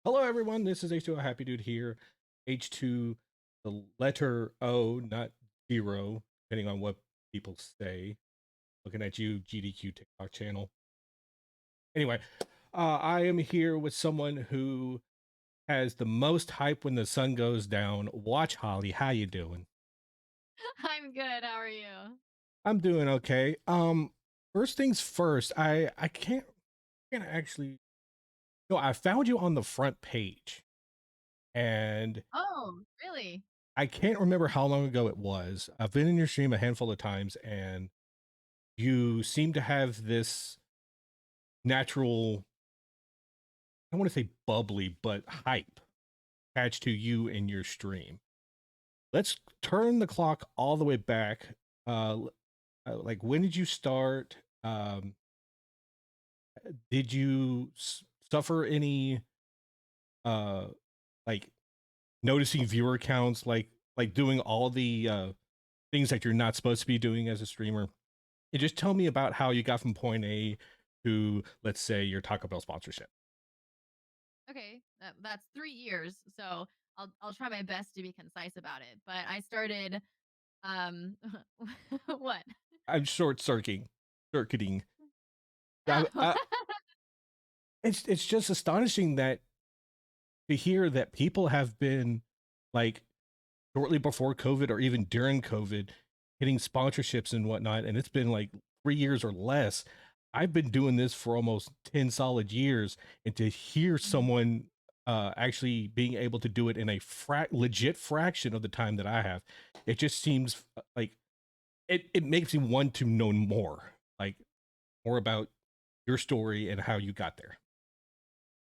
Hello, everyone. This is H2O Happydude here. H2, the letter O, not zero, depending on what people say. Looking at you, GDQ TikTok channel. Anyway, I am here with someone who has the most hype when the sun goes down. Watch Holly. How you doing? I'm good. How are you? I'm doing okay. First things first. I can't actually. No, I found you on the front page, and Oh, really? I can't remember how long ago it was. I've been in your stream a handful of times, and you seem to have this natural, I don't want to say bubbly, but hype attached to you and your stream. Let's turn the clock all the way back. Like, when did you start? Did you suffer any, uh, like, noticing viewer counts, like doing all the things that you're not supposed to be doing as a streamer? And just tell me about how you got from point A to, let's say, your Taco Bell sponsorship. Okay, that's 3 years. So I'll try my best to be concise about it. But I started um what? I'm circuiting. Oh. It's just astonishing that to hear that people have been like shortly before COVID or even during COVID hitting sponsorships and whatnot, and it's been like 3 years or less. I've been doing this for almost 10 solid years, and to hear Mhm. someone actually being able to do it in a legit fraction of the time that I have, it just seems like it makes me want to know more, like more about your story and how you got there.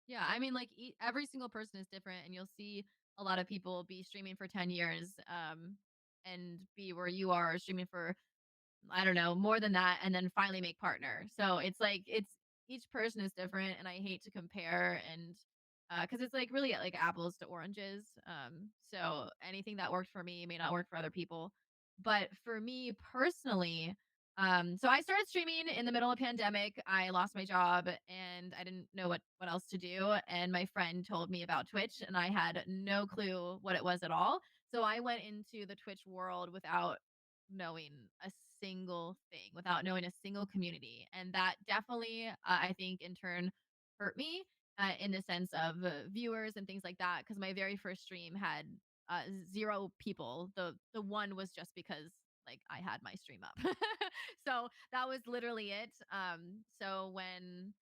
Yeah, I mean, like every single person is different, and you'll see a lot of people be streaming for 10 years, and be where you are streaming for I don't know, more than that, and then finally make partner. So it's like it's each person is different, and I hate to compare and because it's like really like apples to oranges. So anything that worked for me may not work for other people. But for me personally, so I started streaming in the middle of pandemic. I lost my job and I didn't know what else to do. And my friend told me about Twitch, and I had no clue what it was at all. So I went into the Twitch world without knowing a single thing, without knowing a single community. And that definitely, I think, in turn hurt me in the sense of viewers and things like that. Because my very first stream had zero people. The one was just because like I had my stream up. So that was literally it. So when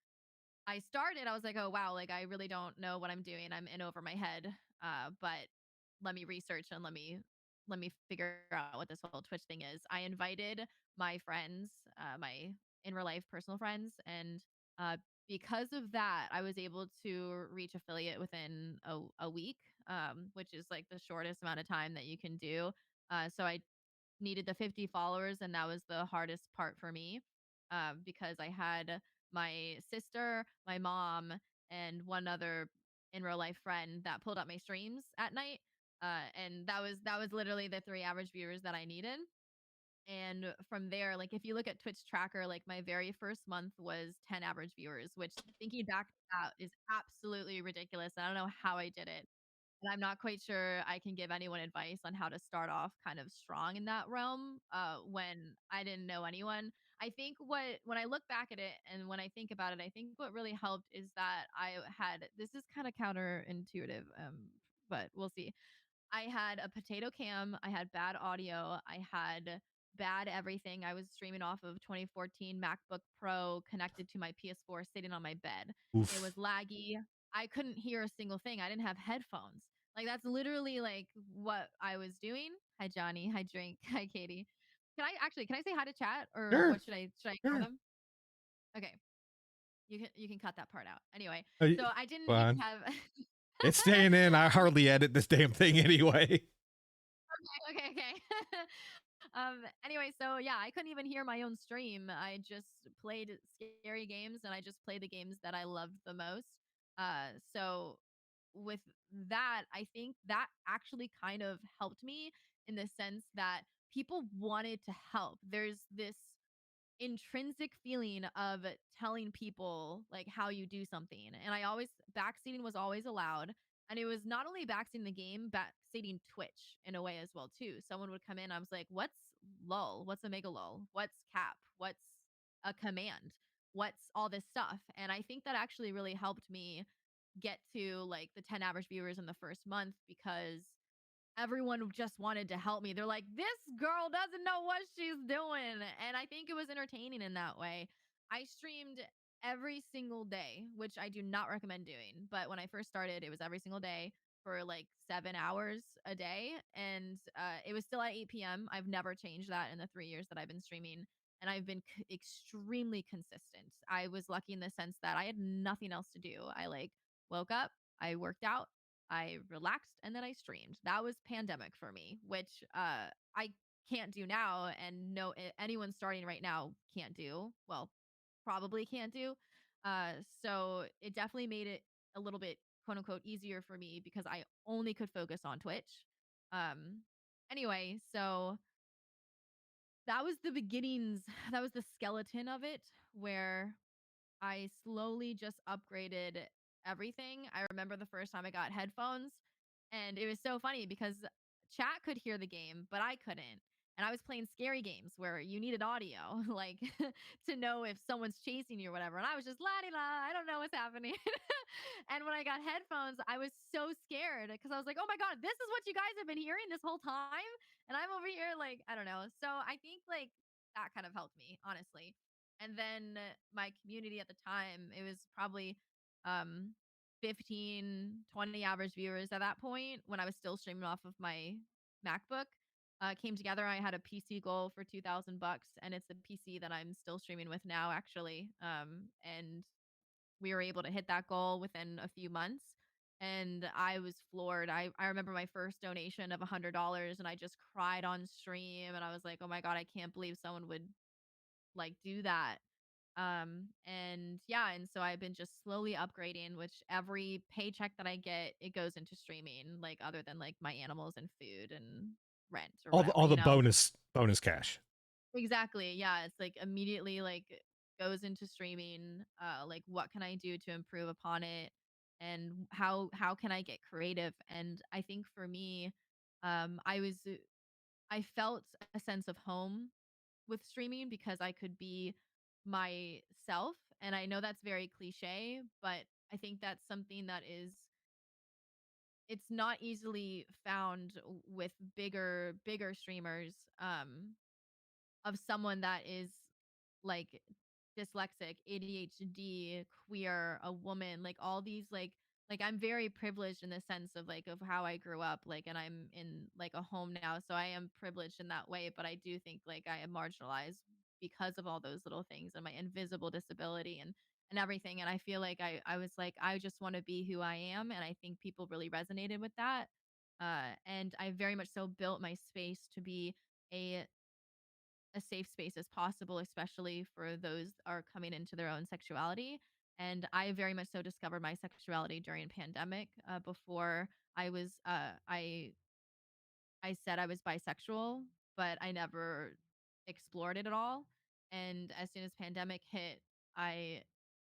I started, I was like, oh wow, like I really don't know what I'm doing. I'm in over my head. But let me research and let me figure out what this whole Twitch thing is. I invited my friends, my in real life personal friends, and uh, because of that, I was able to reach affiliate within a week, which is like the shortest amount of time that you can do. So I needed the 50 followers, and that was the hardest part for me because I had my sister, my mom, and one other in real life friend that pulled up my streams at night. And that was literally the three average viewers that I needed. And from there, like if you look at Twitch tracker, like my very first month was 10 average viewers, which thinking back to that is absolutely ridiculous. I don't know how I did it. And I'm not quite sure I can give anyone advice on how to start off kind of strong in that realm when I didn't know anyone. I think when I look back at it and when I think about it, I think what really helped is that I had this is kind of counterintuitive, but we'll see. I had a potato cam, I had bad audio, I had bad everything. I was streaming off of 2014 MacBook Pro connected to my PS4 sitting on my bed. It was Oof. laggy. I couldn't hear a single thing. I didn't have headphones. Like that's literally like what I was doing. Hi Johnny, hi Drink, hi Katie. Can I say hi to chat or Sure, what should I ignore sure. them? Okay. You can cut that part out. Anyway, Uh, so I didn't even Fine. have It's staying in. I hardly edit this damn thing anyway. okay, okay. Anyway, so yeah, I couldn't even hear my own stream. I just played scary games and I just played the games that I loved the most. So with that, I think that actually kind of helped me in the sense that people wanted to help. There's this intrinsic feeling of telling people like how you do something. And I always backseating was always allowed. And it was not only backseating the game, backseating Twitch in a way as well too. Someone would come in, I was like, "What's lull? What's a mega lull? What's cap? What's a command? What's all this stuff?" And I think that actually really helped me get to like the 10 average viewers in the first month because everyone just wanted to help me. They're like, "This girl doesn't know what she's doing." And I think it was entertaining in that way. I streamed every single day, which I do not recommend doing. But when I first started, it was every single day for like 7 hours a day. And it was still at 8 p.m. I've never changed that in the 3 years that I've been streaming. And I've been extremely consistent. I was lucky in the sense that I had nothing else to do. I like woke up, I worked out, I relaxed, and then I streamed. That was pandemic for me, which I can't do now, and no anyone starting right now can't do. Well, probably can't do. So it definitely made it a little bit quote unquote easier for me because I only could focus on Twitch. Um anyway, so that was the beginnings, that was the skeleton of it where I slowly just upgraded everything. I remember the first time I got headphones, and it was so funny because chat could hear the game, but I couldn't. And I was playing scary games where you needed audio, like to know if someone's chasing you or whatever. And I was just la di la, I don't know what's happening. And when I got headphones, I was so scared because I was like, oh my God, this is what you guys have been hearing this whole time. And I'm over here, like, I don't know. So I think like that kind of helped me, honestly. And then my community at the time, it was probably um 15, 20 average viewers at that point when I was still streaming off of my MacBook. Came together. I had a PC goal for $2,000, and it's the PC that I'm still streaming with now, actually. And we were able to hit that goal within a few months. And I was floored. I remember my first donation of $100, and I just cried on stream. And I was like, oh my God, I can't believe someone would like do that. And yeah, and so I've been just slowly upgrading, which every paycheck that I get, it goes into streaming, like other than like my animals and food and rent or whatever, All you the know? bonus cash. Exactly. Yeah. It's like immediately like goes into streaming. Like what can I do to improve upon it? And how can I get creative? And I think for me, I felt a sense of home with streaming because I could be myself. And I know that's very cliche, but I think that's something that is it's not easily found with bigger streamers of someone that is like dyslexic, ADHD, queer, a woman, like all these like I'm very privileged in the sense of like of how I grew up, like and I'm in like a home now, so I am privileged in that way, but I do think like I am marginalized because of all those little things and my invisible disability and everything. And I feel like I was like I just want to be who I am, and I think people really resonated with that. And I very much so built my space to be a a safe space as possible, especially for those that are coming into their own sexuality. And I very much so discovered my sexuality during pandemic. Before I said I was bisexual, but I never explored it at all. And as soon as pandemic hit, I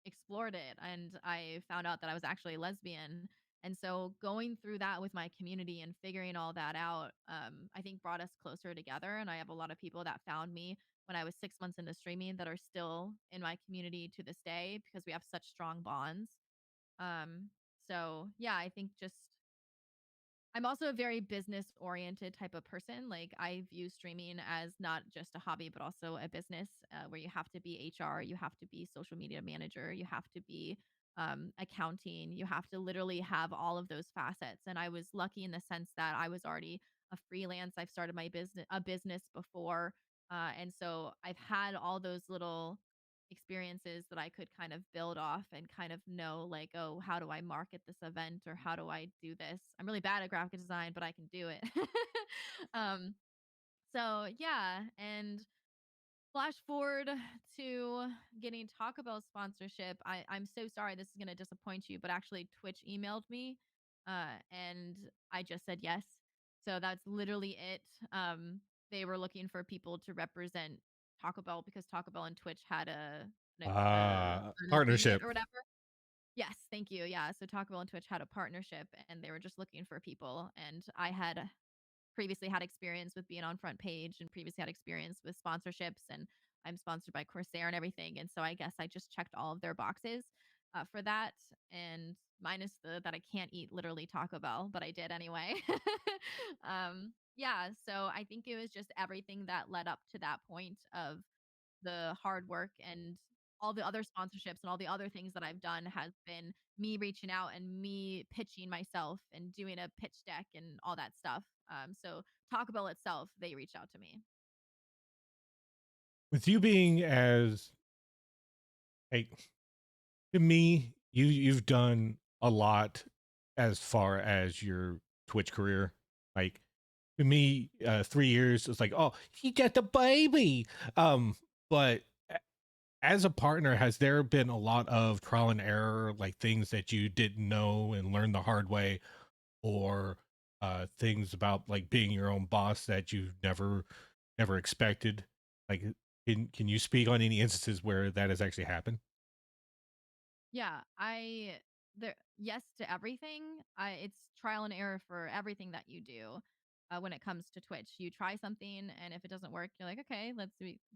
explored it and I found out that I was actually a lesbian. And so going through that with my community and figuring all that out, I think brought us closer together. And I have a lot of people that found me when I was 6 months into streaming that are still in my community to this day because we have such strong bonds. So yeah, I think just I'm also a very business oriented type of person. Like I view streaming as not just a hobby, but also a business where you have to be HR, you have to be social media manager, you have to be accounting, you have to literally have all of those facets. And I was lucky in the sense that I was already a freelance. I've started my business before, and so I've had all those little experiences that I could kind of build off and kind of know like, oh, how do I market this event or how do I do this? I'm really bad at graphic design, but I can do it. um so yeah, and flash forward to getting Taco Bell sponsorship. I'm so sorry this is gonna disappoint you, but actually Twitch emailed me and I just said yes. So that's literally it. They were looking for people to represent Taco Bell because Taco Bell and Twitch had an agreement Partnership. or whatever. Yes, thank you. Yeah, so Taco Bell and Twitch had a partnership, and they were just looking for people, and I had previously had experience with being on front page and previously had experience with sponsorships, and I'm sponsored by Corsair and everything, and so I guess I just checked all of their boxes for that, and minus the that I can't eat literally Taco Bell, but I did anyway. Yeah, so I think it was just everything that led up to that point of the hard work and all the other sponsorships and all the other things that I've done has been me reaching out and me pitching myself and doing a pitch deck and all that stuff. So Taco Bell itself, they reached out to me. With you being as like to me, you've done a lot as far as your Twitch career. Like to me, 3 years it's like, oh, he got the baby. Um, but as a partner, has there been a lot of trial and error, like things that you didn't know and learned the hard way, or things about like being your own boss that you never expected? Like, can you speak on any instances where that has actually happened? Yeah, I there yes to everything. It's trial and error for everything that you do. When it comes to Twitch, you try something, and if it doesn't work, you're like, okay,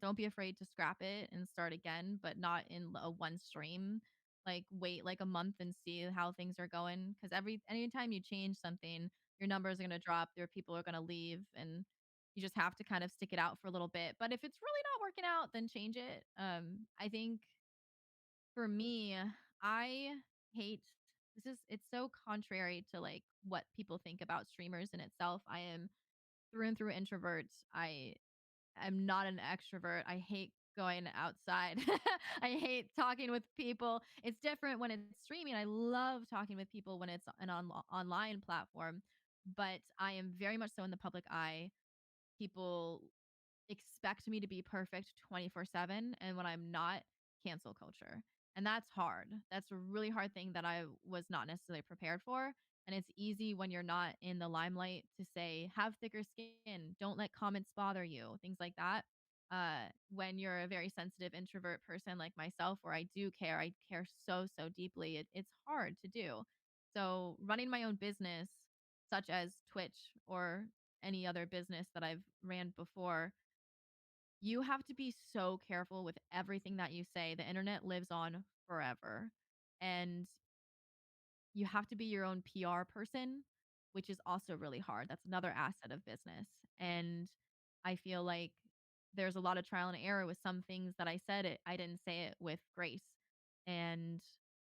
don't be afraid to scrap it and start again, but not in a one stream. Like wait like a month and see how things are going. Because anytime you change something, your numbers are gonna drop. There people are gonna leave, and you just have to kind of stick it out for a little bit. But if it's really not working out, then change it. I think for me, I hate it's so contrary to like what people think about streamers in itself. I am through and through introvert. I am not an extrovert. I hate going outside. I hate talking with people. It's different when it's streaming. I love talking with people when it's an online platform, but I am very much so in the public eye. People expect me to be perfect 24/7, and when I'm not, cancel culture. And that's hard. That's a really hard thing that I was not necessarily prepared for. And it's easy when you're not in the limelight to say, have thicker skin, don't let comments bother you, things like that. When you're a very sensitive introvert person like myself, where I care so deeply, it's hard to do. So, running my own business, such as Twitch or any other business that I've ran before, you have to be so careful with everything that you say. The internet lives on forever. And you have to be your own PR person, which is also really hard. That's another asset of business. And I feel like there's a lot of trial and error with some things that I said I didn't say it with grace. And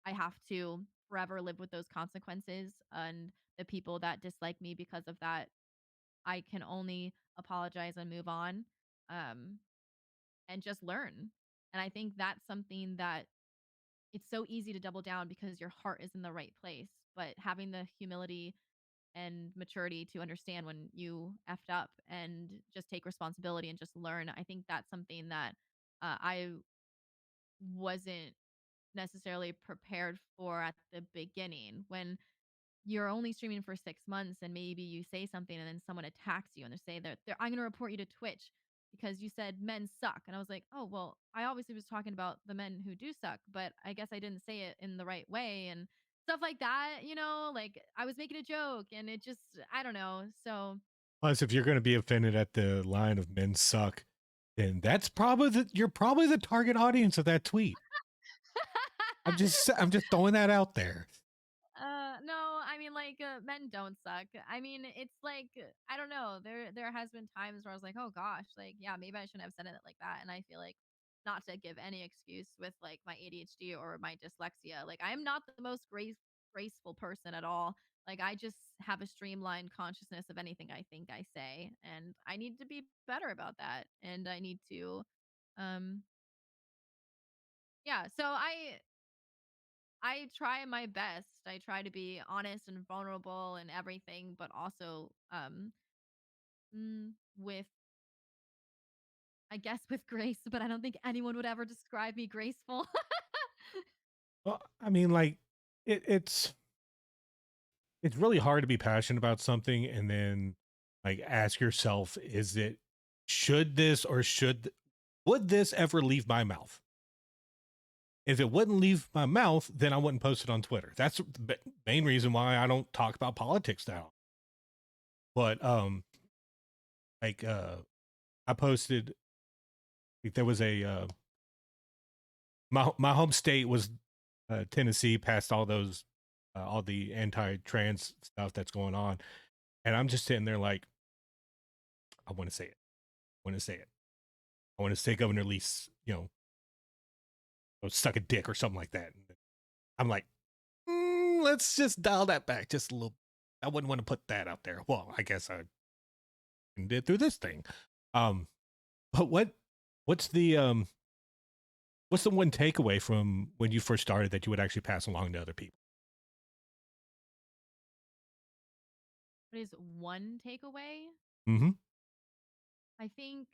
I have to forever live with those consequences, and the people that dislike me because of that, I can only apologize and move on. Um and just learn. And I think that's something that it's so easy to double down because your heart is in the right place. But having the humility and maturity to understand when you effed up and just take responsibility and just learn, I think that's something that I wasn't necessarily prepared for at the beginning. When you're only streaming for 6 months and maybe you say something and then someone attacks you and they say that I'm going to report you to Twitch because you said men suck. And I was like, oh, well, I obviously was talking about the men who do suck, but I guess I didn't say it in the right way and stuff like that. Like I was making a joke and it just, I don't know. So, Plus, if you're going to be offended at the line of "men suck," then you're probably the target audience of that tweet. I'm just throwing that out there. no, I mean, like, men don't suck. I mean, it's like, I don't know. There has been times where I was like, oh gosh, like, yeah, maybe I shouldn't have said it like that. And I feel like not to give any excuse with like my ADHD or my dyslexia. Like, I'm not the most graceful person at all. Like, I just have a streamlined consciousness of anything I think I say, and I need to be better about that. And I need to, um, yeah. So I try my best. I try to be honest and vulnerable and everything, but also with I guess with grace, but I don't think anyone would ever describe me graceful. Well, I mean, like it's it's really hard to be passionate about something and then like ask yourself, is it should this or should would this ever leave my mouth? If it wouldn't leave my mouth, then I wouldn't post it on Twitter. That's the main reason why I don't talk about politics now. But like I posted, like, there was a my home state was Tennessee, past all the anti-trans stuff that's going on, and I'm just sitting there like, I want to say it. I want to say it. I want to say Governor Lee's, suck a dick or something like that. And I'm like, let's just dial that back just a little. I wouldn't want to put that out there. Well, I guess I did through this thing. Um, but what's the what's the one takeaway from when you first started that you would actually pass along to other people? What is one takeaway? Mm-hmm. I think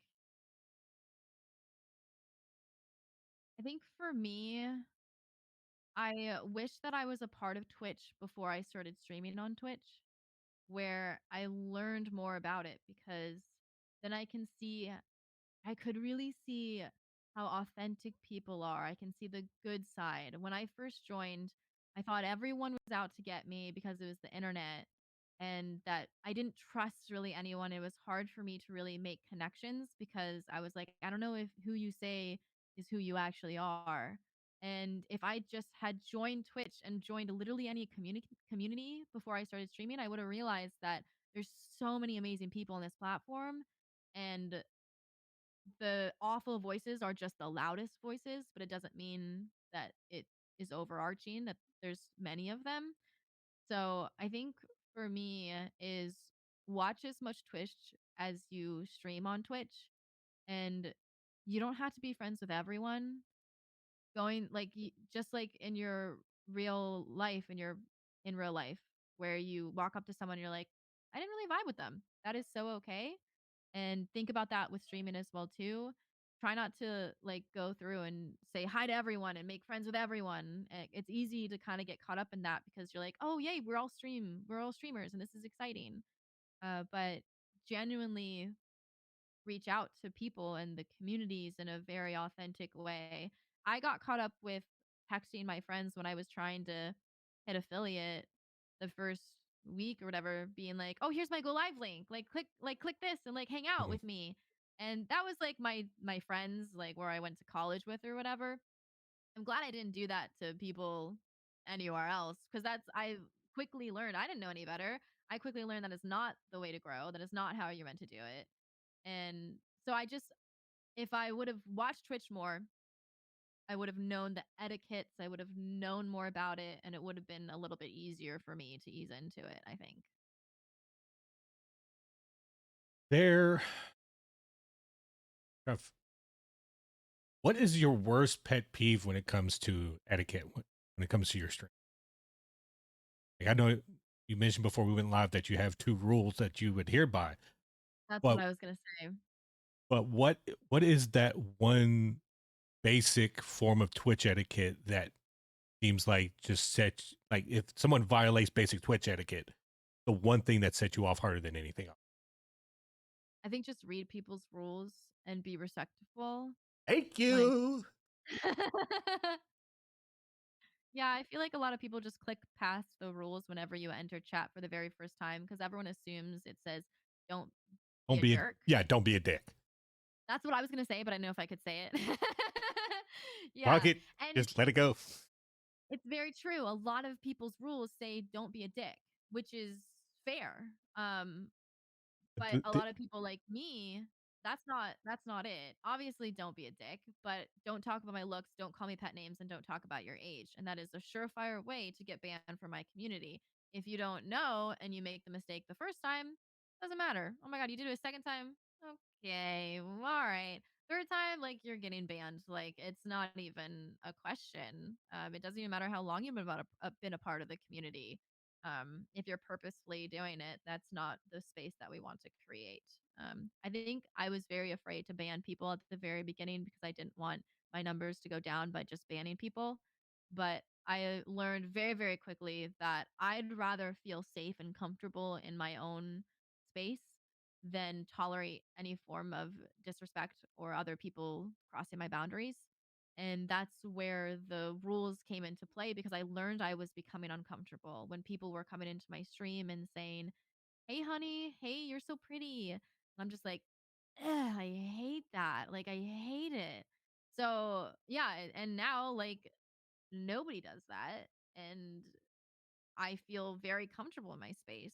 I think for me, I wish that I was a part of Twitch before I started streaming on Twitch, where I learned more about it because then I could really see how authentic people are. I can see the good side. When I first joined, I thought everyone was out to get me because it was the internet and that I didn't trust really anyone. It was hard for me to really make connections because I was like, I don't know if who you say is who you actually are. And if I just had joined Twitch and joined literally any community before I started streaming, I would have realized that there's so many amazing people on this platform and the awful voices are just the loudest voices, but it doesn't mean that it is overarching, that there's many of them. So I think for me is watch as much Twitch as you stream on Twitch. And you don't have to be friends with everyone. Just like in your real life, in real life, where you walk up to someone and you're like, I didn't really vibe with them. That is so okay, and think about that with streaming as well too. Try not to like go through and say hi to everyone and make friends with everyone. It's easy to kind of get caught up in that because you're like, oh yay, we're all streamers and this is exciting. But genuinely reach out to people and the communities in a very authentic way. I got caught up with texting my friends when I was trying to hit affiliate the first week or whatever, being like, "Oh, here's my go live link. Click this and like hang out Mm-hmm. with me." And that was like my friends like where I went to college with or whatever. I'm glad I didn't do that to people anywhere else because that's I quickly learned I didn't know any better. I quickly learned that is not the way to grow. That is not how you're meant to do it. And so if I would have watched Twitch more, I would have known the etiquettes, I would have known more about it, and it would have been a little bit easier for me to ease into it, I think. There, what is your worst pet peeve when it comes to etiquette? When it comes to your stream, like, I know you mentioned before we went live that you have two rules that you adhere by, That's what but I was gonna say. what is that one basic form of Twitch etiquette that seems like just sets, like, if someone violates basic Twitch etiquette, the one thing that sets you off harder than anything else? I think just read people's rules and be respectful. Thank Like you. Yeah, I feel like a lot of people just click past the rules whenever you enter chat for the very first time because everyone assumes it says, "Don't be Don't a be a jerk." Yeah, don't be a dick. That's what I was gonna say, but I don't know if I could say it. Fuck Yeah, it. and Just let it go. it's very true. A lot of people's rules say don't be a dick, which is fair. But The- a the- lot of people like me, that's not it. Obviously, don't be a dick, but don't talk about my looks, don't call me pet names, and don't talk about your age. And that is a surefire way to get banned from my community. If you don't know and you make the mistake the first time, doesn't matter. Oh my god, you did it a second time? Okay, all right. Third time, like you're getting banned. Like it's not even a question. It doesn't even matter how long you've been a part of the community. If you're purposefully doing it, that's not the space that we want to create. I think I was very afraid to ban people at the very beginning because I didn't want my numbers to go down by just banning people. But I learned very, very quickly that I'd rather feel safe and comfortable in my own space than tolerate any form of disrespect or other people crossing my boundaries. And that's where the rules came into play because I learned I was becoming uncomfortable when people were coming into my stream and saying, "Hey, honey. Hey, you're so pretty." And I'm just like, "Ugh, I hate that. Like, I hate it." So, yeah. And now, like, nobody does that. And I feel very comfortable in my space.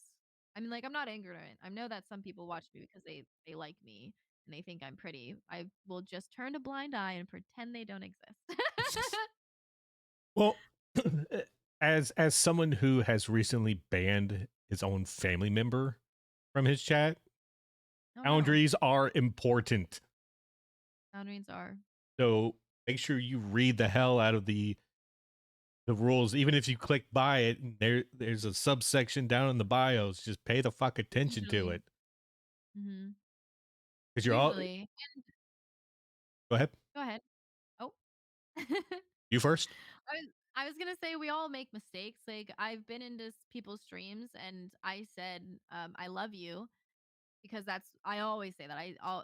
I mean, like, I'm not ignorant. I know that some people watch me because they like me and they think I'm pretty. I will just turn a blind eye and pretend they don't exist. Well, as someone who has recently banned his own family member from his chat, Oh no. boundaries are important. Boundaries are. So make sure you read the hell out of the rules. Even if you click by it, there's a subsection down in the bios. Just pay the fuck attention to Usually. it. Hmm. Because you're all Usually. go ahead. Go ahead. Oh. You first. I was gonna say we all make mistakes. Like I've been into people's streams and I said, I love you because that's I always say that.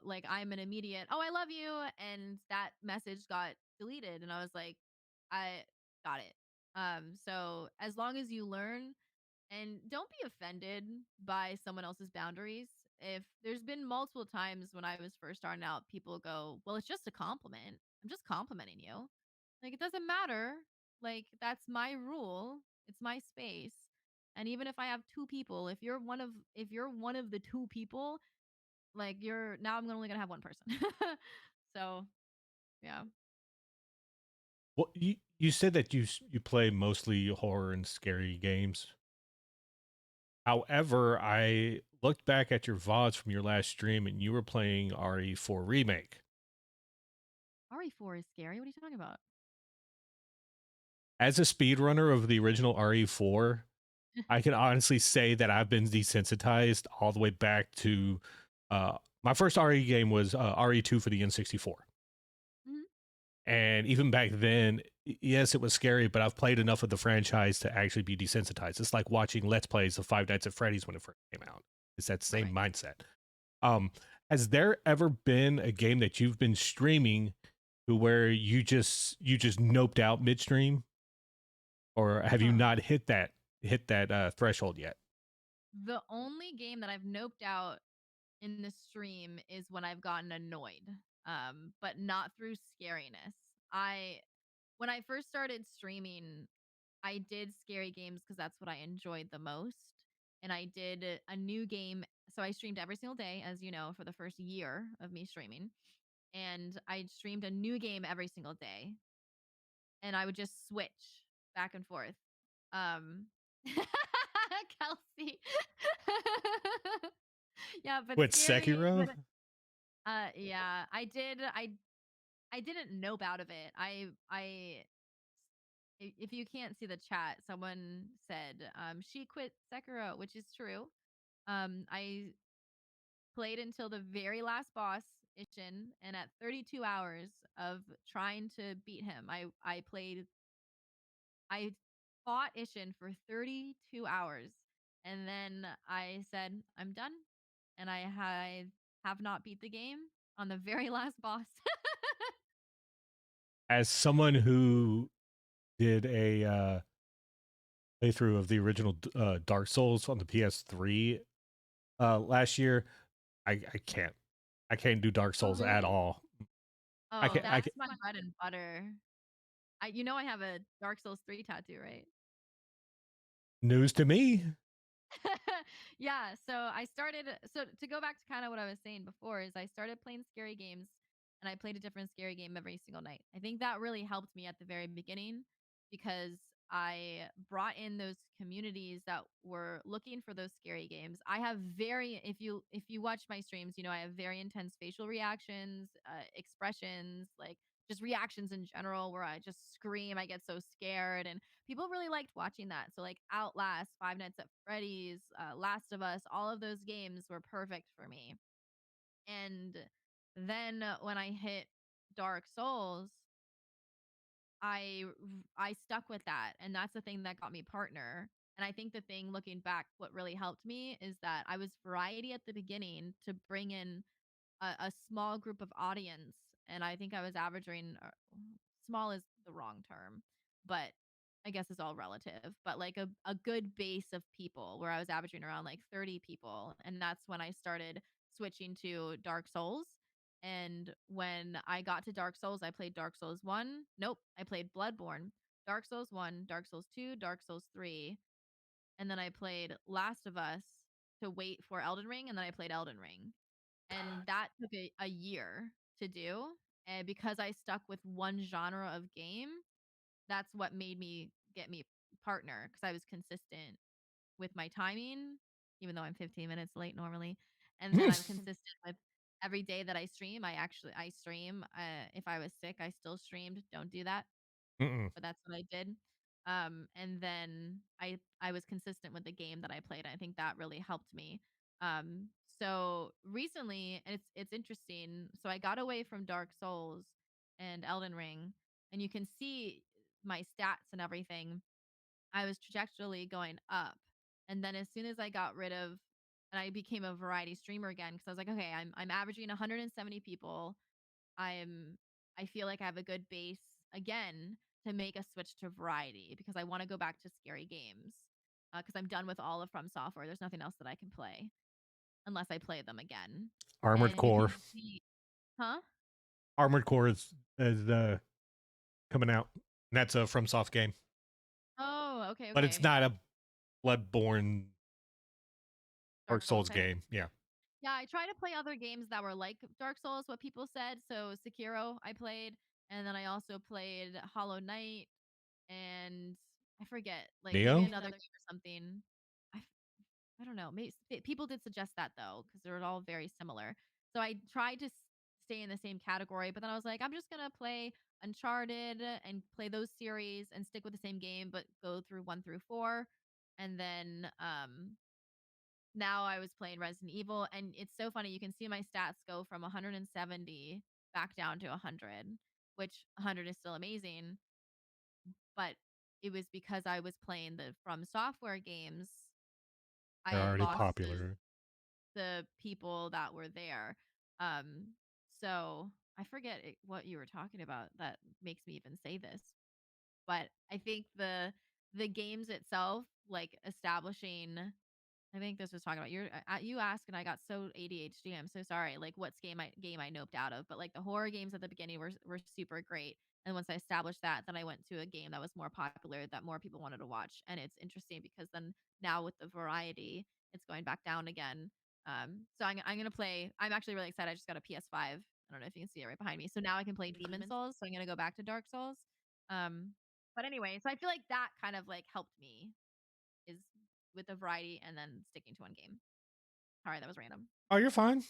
Like I'm an immediate, "Oh, I love you," and that message got deleted and I was like, I got it. So as long as you learn and don't be offended by someone else's boundaries. If there's been multiple times when I was first starting out, people go, "Well, it's just a compliment. I'm just complimenting you." Like it doesn't matter. Like that's my rule. It's my space. And even if I have two people, if you're one of the two people, like you're now I'm only gonna have one person. So yeah. Well, you said that you play mostly horror and scary games. However, I looked back at your VODs from your last stream and you were playing RE4 Remake. RE4 is scary. What are you talking about? As a speedrunner of the original RE4, I can honestly say that I've been desensitized all the way back to my first RE game was RE2 for the N64. Mhm. And even back then, yes, it was scary, but I've played enough of the franchise to actually be desensitized. It's like watching Let's Plays of Five Nights at Freddy's when it first came out. It's that Right, same right. mindset. Um, has there ever been a game that you've been streaming to where you just noped out midstream, or have you Huh. not hit that threshold yet? The only game that I've noped out in the stream is when I've gotten annoyed, but not through scariness. I When I first started streaming, I did scary games because that's what I enjoyed the most. And I did a new game. So I streamed every single day, as you know, for the first year of me streaming. And I streamed a new game every single day. And I would just switch back and forth. Um Kelsey. Yeah, but With scary, Sekiro? but yeah, I didn't nope out of it. If you can't see the chat, someone said she quit Sekiro, which is true. I played until the very last boss, Ishin, and at 32 hours of trying to beat him, I fought Ishin for 32 hours, and then I said I'm done, and I have not beat the game on the very last boss. As someone who did a playthrough of the original Dark Souls on the PS3 last year, I can't. I can't do Dark Oh, Souls at really? all. I Oh, can I that's can my bread and butter. I have a Dark Souls 3 tattoo, right? news to me. Yeah, so to go back to kind of what I was saying before is I started playing scary games and I played a different scary game every single night. I think that really helped me at the very beginning because I brought in those communities that were looking for those scary games. I have very if you watch my streams, I have very intense facial reactions, expressions, like just reactions in general where I just scream, I get so scared and people really liked watching that. So like Outlast, Five Nights at Freddy's, Last of Us, all of those games were perfect for me. And then when I hit Dark Souls, I stuck with that, and that's the thing that got me partner. And I think the thing looking back, what really helped me is that I was variety at the beginning to bring in a small group of audience, and I think I was averaging small is the wrong term, but I guess it's all relative, but like a good base of people where I was averaging around like 30 people. And that's when I started switching to Dark Souls. And when I got to Dark Souls, I played Dark Souls 1. Nope, I played Bloodborne, Dark Souls 1, Dark Souls 2, Dark Souls 3, and then I played Last of Us to wait for Elden Ring, and then I played Elden Ring. And that took a year to do, and because I stuck with one genre of game, that's what made me get me partner because I was consistent with my timing, even though I'm 15 minutes late normally, and then I'm consistent with every day that I stream. I stream, if I was sick, I still streamed. Don't do that, Mm-mm. but that's what I did. And then I was consistent with the game that I played. I think that really helped me. So recently, and it's interesting. So I got away from Dark Souls and Elden Ring, and you can see my stats and everything. I was trajectorily going up, and then as soon as I got rid of, and I became a variety streamer again because I was like, okay, I'm averaging 170 people. I'm I feel like I have a good base again to make a switch to variety because I wanna go back to scary games, because I'm done with all of From Software. There's nothing else that I can play unless I play them again, Armored and you Core. can see. Huh? Armored Core is coming out. And that's a FromSoft game, Oh, okay, but it's okay. not a Bloodborne Dark Dark Souls Souls type? game. Yeah. Yeah, I try to play other games that were like Dark Souls, what people said. So Sekiro I played, and then I also played Hollow Knight, and I forget, like maybe Neo. another game or something. I don't know. Maybe people did suggest that though, because they're all very similar. So I tried to stay in the same category, but then I was like, I'm just gonna play Uncharted and play those series and stick with the same game, but go through 1 through 4. And then now I was playing Resident Evil, and it's so funny. You can see my stats go from 170 back down to 100, which 100 is still amazing, but it was because I was playing the From Software games. I They're had already lost popular. the people that were there. Um, so I forget what you were talking about that makes me even say this, but I think the games itself, like establishing. I think this was talking about you asked and I got so ADHD. I'm so sorry. Like what's game I noped out of, but like the horror games at the beginning were super great. And once I established that, then I went to a game that was more popular that more people wanted to watch. And it's interesting because then now with the variety, it's going back down again. So I'm gonna play. I'm actually really excited. I just got a PS5. I don't know if you can see it right behind me. So now I can play Demon Souls. So I'm gonna go back to Dark Souls. Um, but anyway, so I feel like that kind of like helped me is with the variety and then sticking to one game. All right, that was random. Oh, you're fine.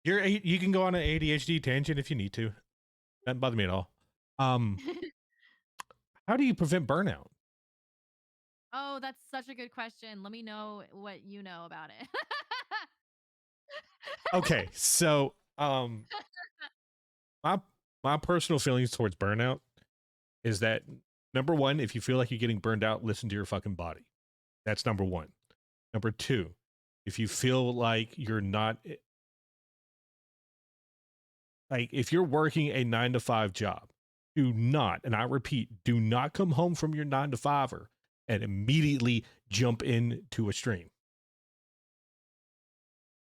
You can go on an ADHD tangent if you need to. Doesn't bother me at all. Um, how do you prevent burnout? Oh, that's such a good question. Let me know what you know about it. Okay, so my my personal feelings towards burnout is that number one, if you feel like you're getting burned out, listen to your fucking body. That's number one. Number two, if you feel like you're not like if you're working a 9 to 5 job, do not, and I repeat, do not come home from your 9 to 5er and immediately jump into a stream.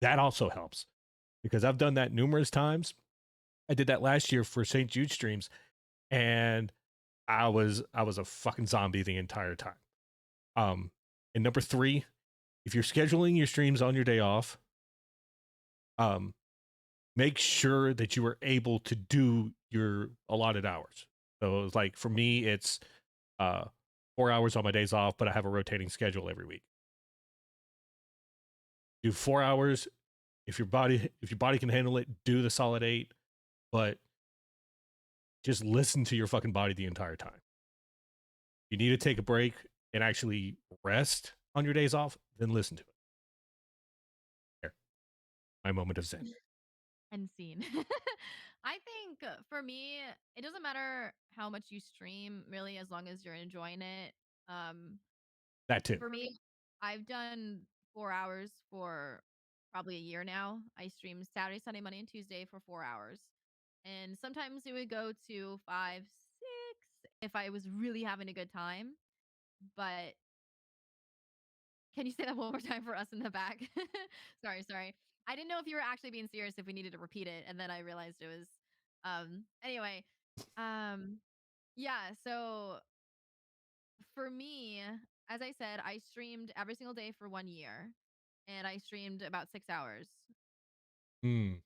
That also helps because I've done that numerous times. I did that last year for St. Jude streams, and I was a fucking zombie the entire time. Um, and number three, if you're scheduling your streams on your day off, um, make sure that you are able to do your allotted hours. So it's like for me, it's 4 hours on my days off, but I have a rotating schedule every week. Do 4 hours. If your body can handle it, do the solid 8, but just listen to your fucking body the entire time. You need to take a break and actually rest on your days off, then listen to it. There, my moment of zen. And scene. I think for me, it doesn't matter how much you stream, really, as long as you're enjoying it. Um, That too. For me, I've done 4 hours for probably a year now. I stream Saturday, Sunday, Monday, and Tuesday for 4 hours. And sometimes it would go to 5, 6 if I was really having a good time. But can you say that one more time for us in the back? Sorry, sorry. I didn't know if you were actually being serious if we needed to repeat it, and then I realized it was anyway. Um yeah, so for me, as I said, I streamed every single day for 1 year and I streamed about 6 hours. Mm.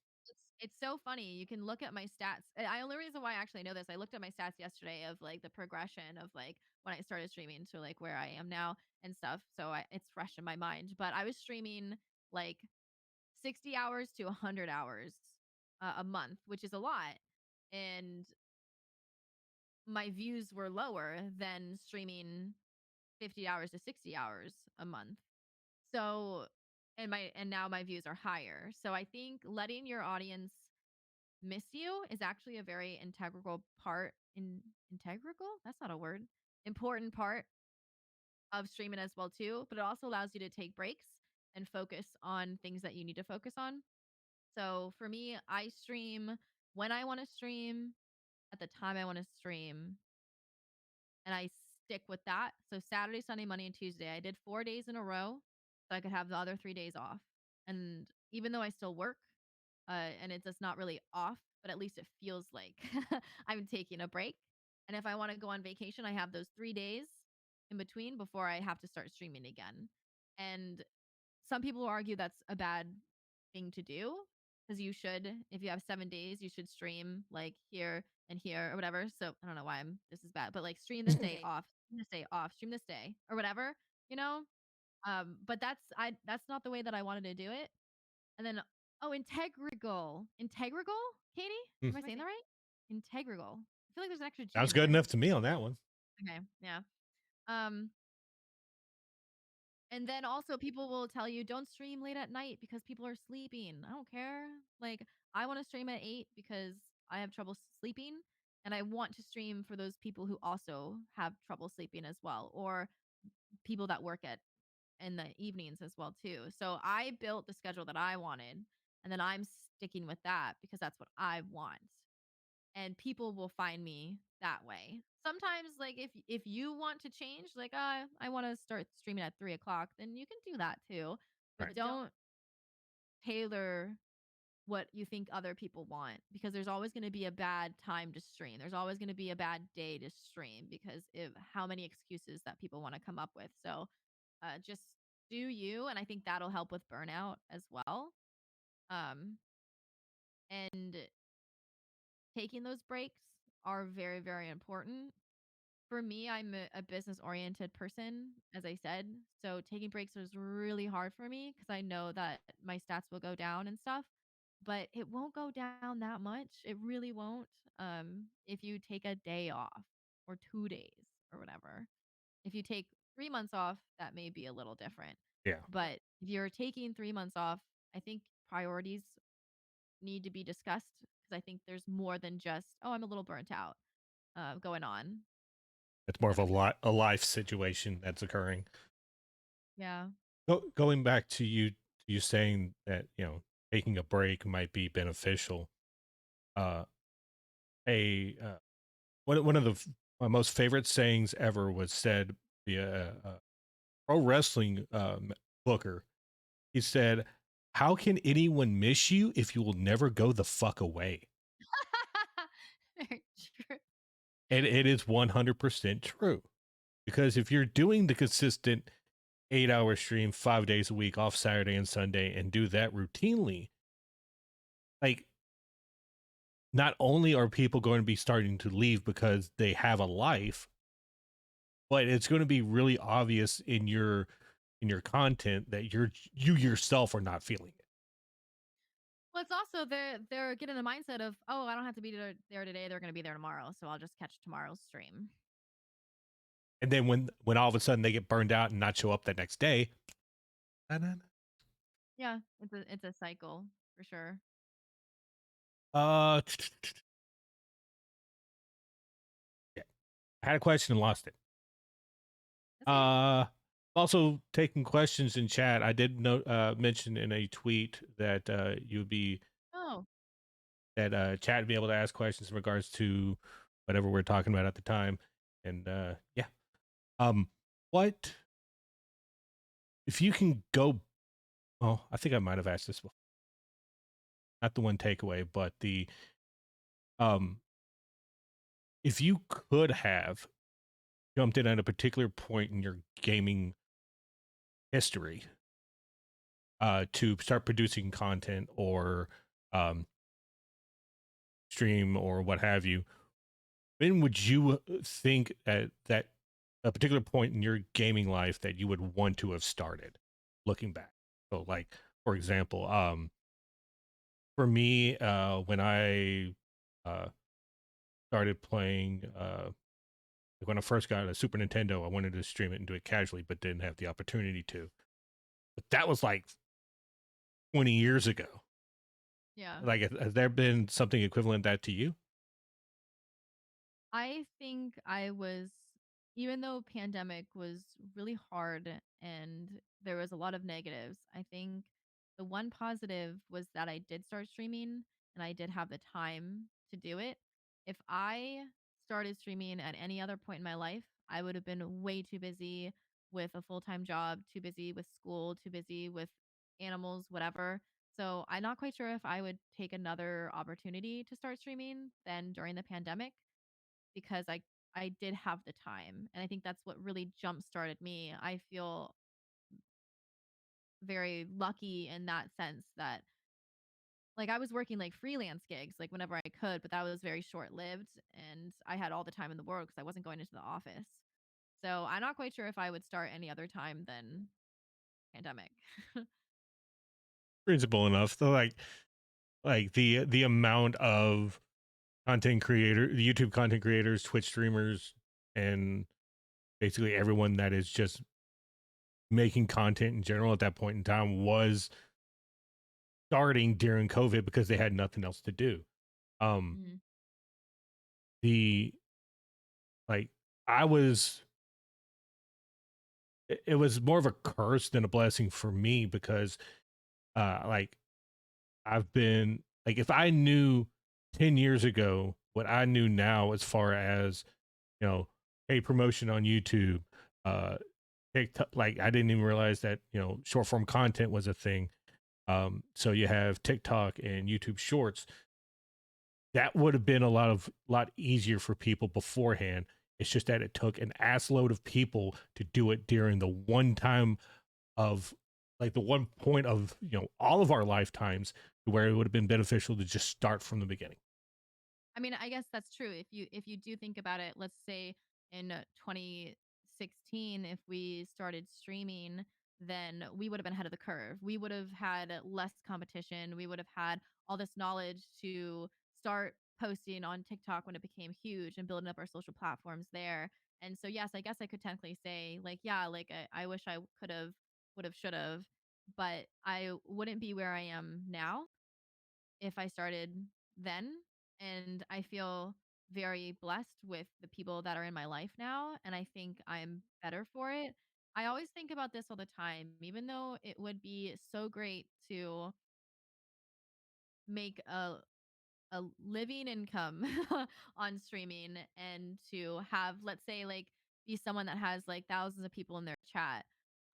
It's so funny. You can look at my stats. I only reason why I actually know this, I looked at my stats yesterday of like the progression of like when I started streaming to like where I am now and stuff. So it's fresh in my mind. But I was streaming like 60 hours to 100 hours a month, which is a lot. And my views were lower than streaming 50 hours to 60 hours a month. So and now my views are higher. So I think letting your audience miss you is actually a very integral, that's not a word. Important part of streaming as well too, but it also allows you to take breaks and focus on things that you need to focus on. So for me, I stream when I want to stream at the time I want to stream and I stick with that. So Saturday, Sunday, Monday, and Tuesday, I did 4 days in a row so I could have the other 3 days off. And even though I still work, and it's just not really off, but at least it feels like I'm taking a break. And if I want to go on vacation, I have those 3 days in between before I have to start streaming again. And some people argue that's a bad thing to do because you should, if you have 7 days, you should stream like here and here or whatever. So I don't know why this is bad, but like stream this day off, stream this day off, stream this day or whatever, you know? But that's not the way that I wanted to do it. And then integral, Katie, Mm. am I saying that right? Integral. I feel like there's an extra G Sounds in good there. enough to me on that one. Okay, yeah. Um, And then also people will tell you don't stream late at night because people are sleeping. I don't care. Like I want to stream at 8 because I have trouble sleeping and I want to stream for those people who also have trouble sleeping as well or people that work at in the evenings as well too. So I built the schedule that I wanted and then I'm sticking with that because that's what I want and people will find me that way. Sometimes, like if you want to change, like I want to start streaming at 3 o'clock, then you can do that too. But Right. don't tailor what you think other people want because there's always going to be a bad time to stream. There's always going to be a bad day to stream because of how many excuses that people want to come up with. So just do you, and I think that'll help with burnout as well. Um, and taking those breaks are very, very important. For me, I'm a business oriented person, as I said. So taking breaks was really hard for me because I know that my stats will go down and stuff, but it won't go down that much. It really won't. If you take a day off or 2 days or whatever. If you take 3 months off, that may be a little different. Yeah. But if you're taking 3 months off, I think priorities need to be discussed because I think there's more than just, oh, I'm a little burnt out going on. It's more That of a makes sense. a life situation that's occurring. Yeah. Going back to you saying that, taking a break might be beneficial. Uh a one of the my most favorite sayings ever was said via a pro wrestling booker. He said, "How can anyone miss you if you will never go the fuck away?" Very true. And it is 100% true. Because if you're doing the consistent 8-hour stream 5 days a week off Saturday and Sunday and do that routinely, like not only are people going to be starting to leave because they have a life, but it's going to be really obvious in your content that you yourself are not feeling it. Well, it's also they're getting the mindset of, oh, I don't have to be there today. They're going to be there tomorrow, so I'll just catch tomorrow's stream. And then when all of a sudden they get burned out and not show up that next day, Yeah, it's a cycle for sure. uh yeah, I had a question and lost it. That's okay. Also taking questions in chat. I did note mention in a tweet that you would be Oh, that chat would be able to ask questions in regards to whatever we're talking about at the time. And yeah. What if you can go? Oh, I think I might have asked this before. Not the one takeaway, but the um, if you could have jumped in at a particular point in your gaming history to start producing content or um, stream or what have you, when would you think at that a particular point in your gaming life that you would want to have started looking back? So like for example, for me, when I uh started playing like when I first got a Super Nintendo, I wanted to stream it and do it casually, but didn't have the opportunity to. But that was like 20 years ago. yeah. Like, has there been something equivalent that to you? I think I was, even though pandemic was really hard and there was a lot of negatives, I think the one positive was that I did start streaming and I did have the time to do it. If I started streaming at any other point in my life, I would have been way too busy with a full-time job, too busy with school, too busy with animals, whatever. So I'm not quite sure if I would take another opportunity to start streaming than during the pandemic because I did have the time, and I think that's what really jump started me. I feel very lucky in that sense that like I was working like freelance gigs like whenever I could, but that was very short-lived and I had all the time in the world cuz I wasn't going into the office. So, I'm not quite sure if I would start any other time than pandemic. Principle enough. So like the amount of content creator, the YouTube content creators, Twitch streamers, and basically everyone that is just making content in general at that point in time was starting during COVID because they had nothing else to do. Um, Mhm. the like I was, it was more of a curse than a blessing for me because like I've been like if I knew 10 years ago what I knew now as far as, you know, paid promotion on YouTube, uh TikTok, like I didn't even realize that, you know, short form content was a thing. So you have TikTok and YouTube Shorts. That would have been a lot easier for people beforehand. It's just that it took an ass load of people to do it during the one time of like the one point of, you know, all of our lifetimes where it would have been beneficial to just start from the beginning. I mean, I guess that's true. If you do think about it, let's say in 2016, if we started streaming, then we would have been ahead of the curve. We would have had less competition. We would have had all this knowledge to start posting on TikTok when it became huge and building up our social platforms there. And so, yes, I guess I could technically say, like, yeah, like I wish I could have, would have, should have, but I wouldn't be where I am now if I started then. And I feel very blessed with the people that are in my life now. And I think I'm better for it. I always think about this all the time, even though it would be so great to make a living income on streaming and to have, let's say, like, be someone that has like thousands of people in their chat.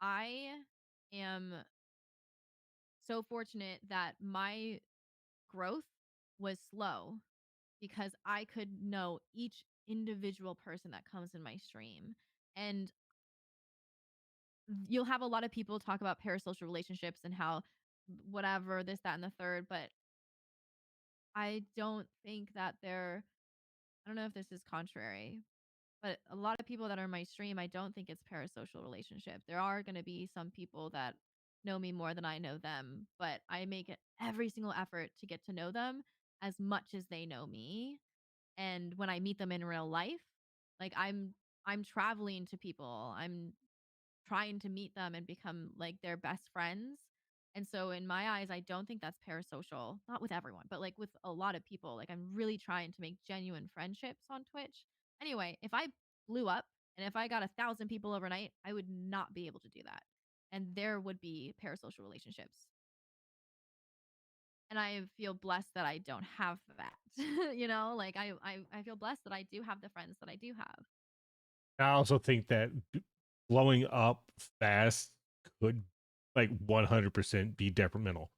I am so fortunate that my growth was slow because I could know each individual person that comes in my stream. And you'll have a lot of people talk about parasocial relationships and how whatever, this, that, and the third, but I don't think that they're, I don't know if this is contrary, but a lot of people that are in my stream, I don't think it's parasocial relationship. There are going to be some people that know me more than I know them, but I make it every single effort to get to know them as much as they know me. And when I meet them in real life, like I'm traveling to people. I'm trying to meet them and become like their best friends. And so in my eyes, I don't think that's parasocial. Not with everyone, but like with a lot of people. Like I'm really trying to make genuine friendships on Twitch. Anyway, if I blew up And if I got 1,000 people overnight, I would not be able to do that. And there would be parasocial relationships. And I feel blessed that I don't have that. Like I feel blessed that I do have the friends that I do have. I also think that blowing up fast could like 100% be detrimental.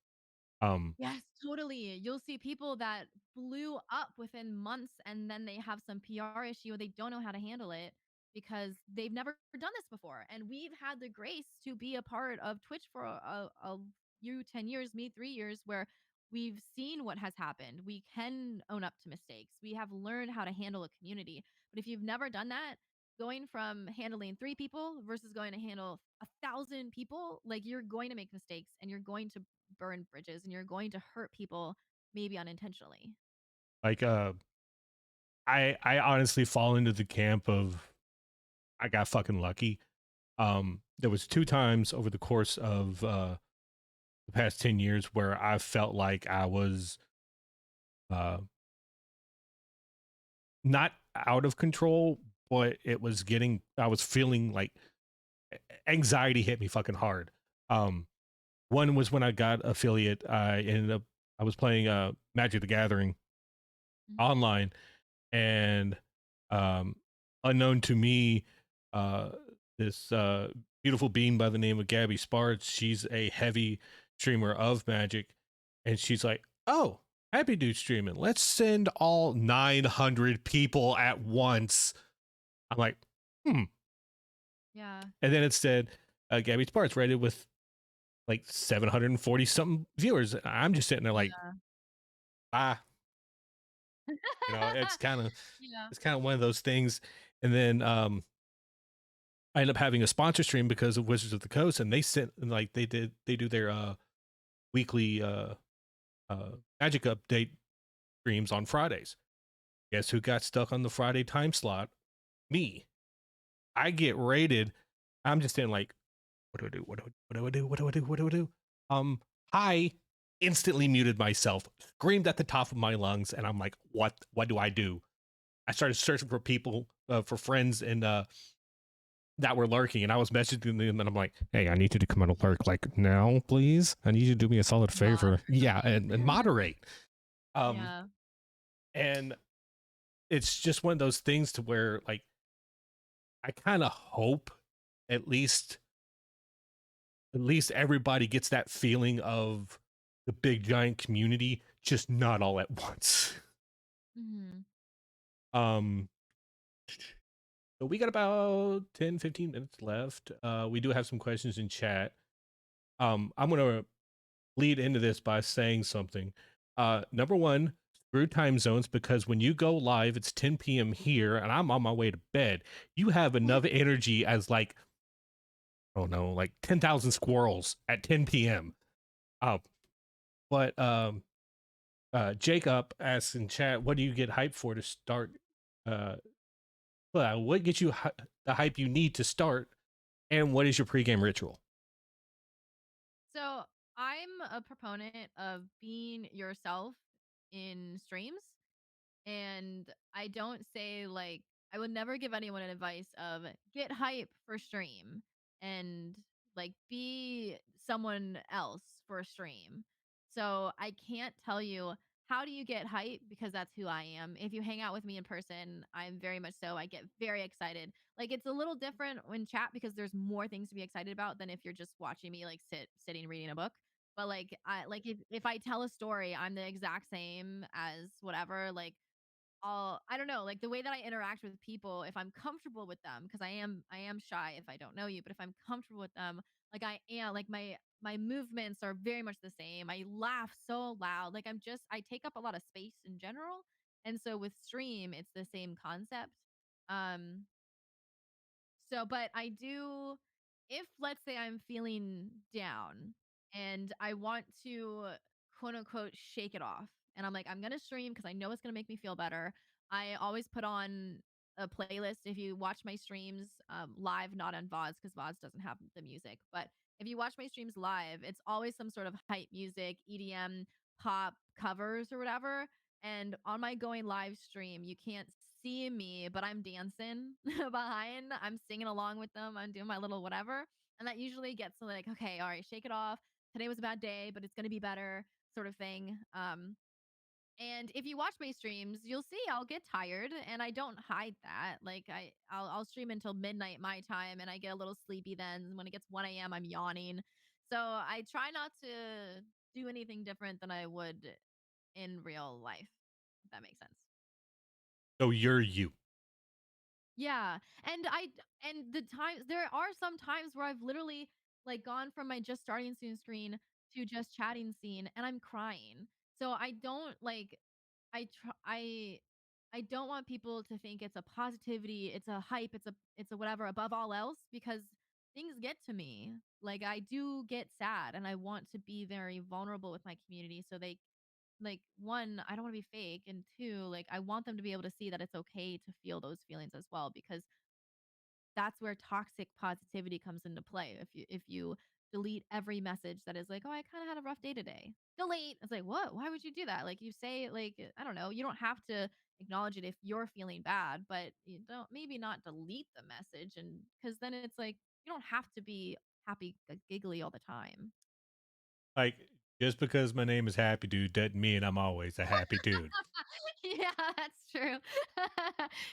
Um, Yes, totally. You'll see people that blew up within months and then they have some PR issue. They don't know how to handle it because they've never done this before. And we've had the grace to be a part of Twitch for you 10 years, me 3 years, where we've seen what has happened. We can own up to mistakes. We have learned how to handle a community. But if you've never done that, going from handling 3 people versus going to handle 1,000 people, like you're going to make mistakes and you're going to burn bridges and you're going to hurt people maybe unintentionally. like I honestly fall into the camp of I got fucking lucky. There was 2 times over the course of the past 10 years where I felt like I was uh not out of control, but I was feeling like anxiety hit me fucking hard. Um, One was when I got affiliate. I was playing Magic the Gathering Mhm. online, and um, unknown to me, uh, this beautiful being by the name of Gabby Sparts, she's a heavy streamer of Magic, and she's like, "Oh, Happydude streaming. Let's send all 900 people at once." I'm like, "Hmm." Yeah. And then it said, "Gabby Sparts rated with like 740 something viewers." I'm just sitting there like, Yeah. "Ah." It's kind of Yeah. one of those things. And then I ended up having a sponsor stream because of Wizards of the Coast, and they do their weekly Magic update streams on Fridays. Guess who got stuck on the Friday time slot? Me. I get rated. I'm just in like, what do I do? What do I do? What do I do? What do I do? Um, I instantly muted myself, screamed at the top of my lungs, and I'm like, what? What do I do? I started searching for people, for friends, and that were lurking, and I was messaging them, and I'm like, "Hey, I need you to come out of lurk like now, please. I need you to do me a solid Mod. favor, yeah, and moderate." Um, Yeah. and it's just one of those things to where like I kind of hope at least everybody gets that feeling of the big giant community, just not all at once. Mhm. Um, so we got about 10-15 minutes left. We do have some questions in chat. I'm gonna lead into this by saying something. Number one, screw time zones, because when you go live, it's 10 p.m. here, and I'm on my way to bed. You have enough energy as like, oh no, like 10,000 squirrels at 10 p.m. Uh, but Jacob asks in chat, what do you get hyped for to start? Uh, what gets you the hype you need to start, and what is your pregame ritual? So I'm a proponent of being yourself in streams. And I don't say like I would never give anyone an advice of get hype for stream and like be someone else for a stream. So I can't tell you how do you get hype because that's who I am. If you hang out with me in person, I'm very much so. I get very excited. Like it's a little different when chat because there's more things to be excited about than if you're just watching me like sitting reading a book. But like I like if I tell a story, I'm the exact same as whatever. Like I don't know, like the way that I interact with people, if I'm comfortable with them, because I am shy if I don't know you, but if I'm comfortable with them, like I am, like my movements are very much the same. I laugh so loud. Like I take up a lot of space in general. And so with stream, it's the same concept. Um, but I do, if let's say I'm feeling down and I want to quote unquote shake it off, and I'm like, I'm going to stream because I know it's going to make me feel better. I always put on a playlist. If you watch my streams live, not on VODs because VODs doesn't have the music, but if you watch my streams live, it's always some sort of hype music, EDM, pop covers or whatever. And on my going live stream, you can't see me, but I'm dancing behind. I'm singing along with them. I'm doing my little whatever. And that usually gets to like, okay, all right, shake it off. Today was a bad day, but it's gonna be better, sort of thing. And if you watch my streams, you'll see I'll get tired and I don't hide that. Like I'll stream until midnight my time and I get a little sleepy then. When it gets 1 a.m., I'm yawning. So I try not to do anything different than I would in real life, if that makes sense. So you're you. Yeah. And the times there are some times where I've literally like gone from my just starting soon screen to just chatting scene and I'm crying. So I don't like I try I don't want people to think it's a positivity, it's a hype, it's a whatever above all else because things get to me. Like I do get sad and I want to be very vulnerable with my community so they like one, I don't want to be fake and two, like I want them to be able to see that it's okay to feel those feelings as well because that's where toxic positivity comes into play. If you delete every message that is like, "Oh, I kind of had a rough day today." Delete. It's like, "What? Why would you do that?" Like you say like, I don't know, you don't have to acknowledge it if you're feeling bad, but you don't maybe not delete the message and cuz then it's like you don't have to be happy giggly all the time. Like, just because my name is Happy Dude doesn't mean I'm always a happy dude. Yeah, that's true.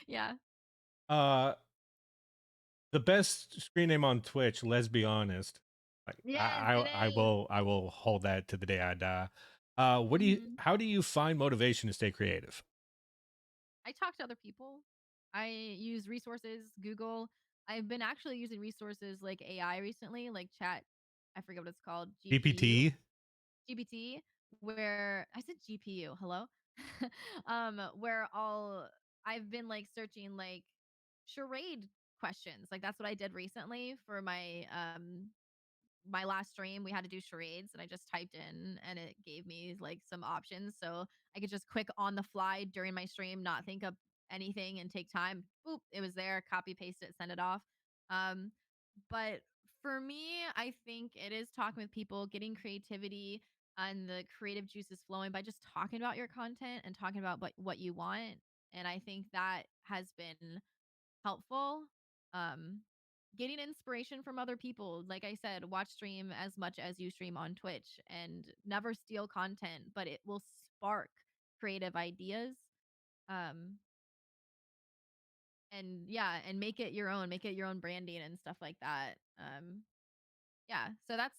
Yeah. Uh, the best screen name on Twitch, let's be honest. Like, Yes, it is. I will hold that to the day I die. Mhm. how do you find motivation to stay creative? I talk to other people. I use resources, Google. I've been actually using resources like AI recently, like chat, I forget what it's called, GPU, GPT? GPT, where I said GPU, hello? Where I've been like searching like charade questions. Like that's what I did recently for my last stream, we had to do charades and I just typed in and it gave me like some options. So I could just quick on the fly during my stream, not think of anything and take time. Boop, it was there, copy paste it, send it off. Um, but for me, I think it is talking with people, getting creativity and the creative juices flowing by just talking about your content and talking about what you want. And I think that has been helpful. Um, Getting inspiration from other people. Like I said, watch stream as much as you stream on Twitch and never steal content, but it will spark creative ideas. Um, and yeah, and make it your own branding and stuff like that. Yeah, so that's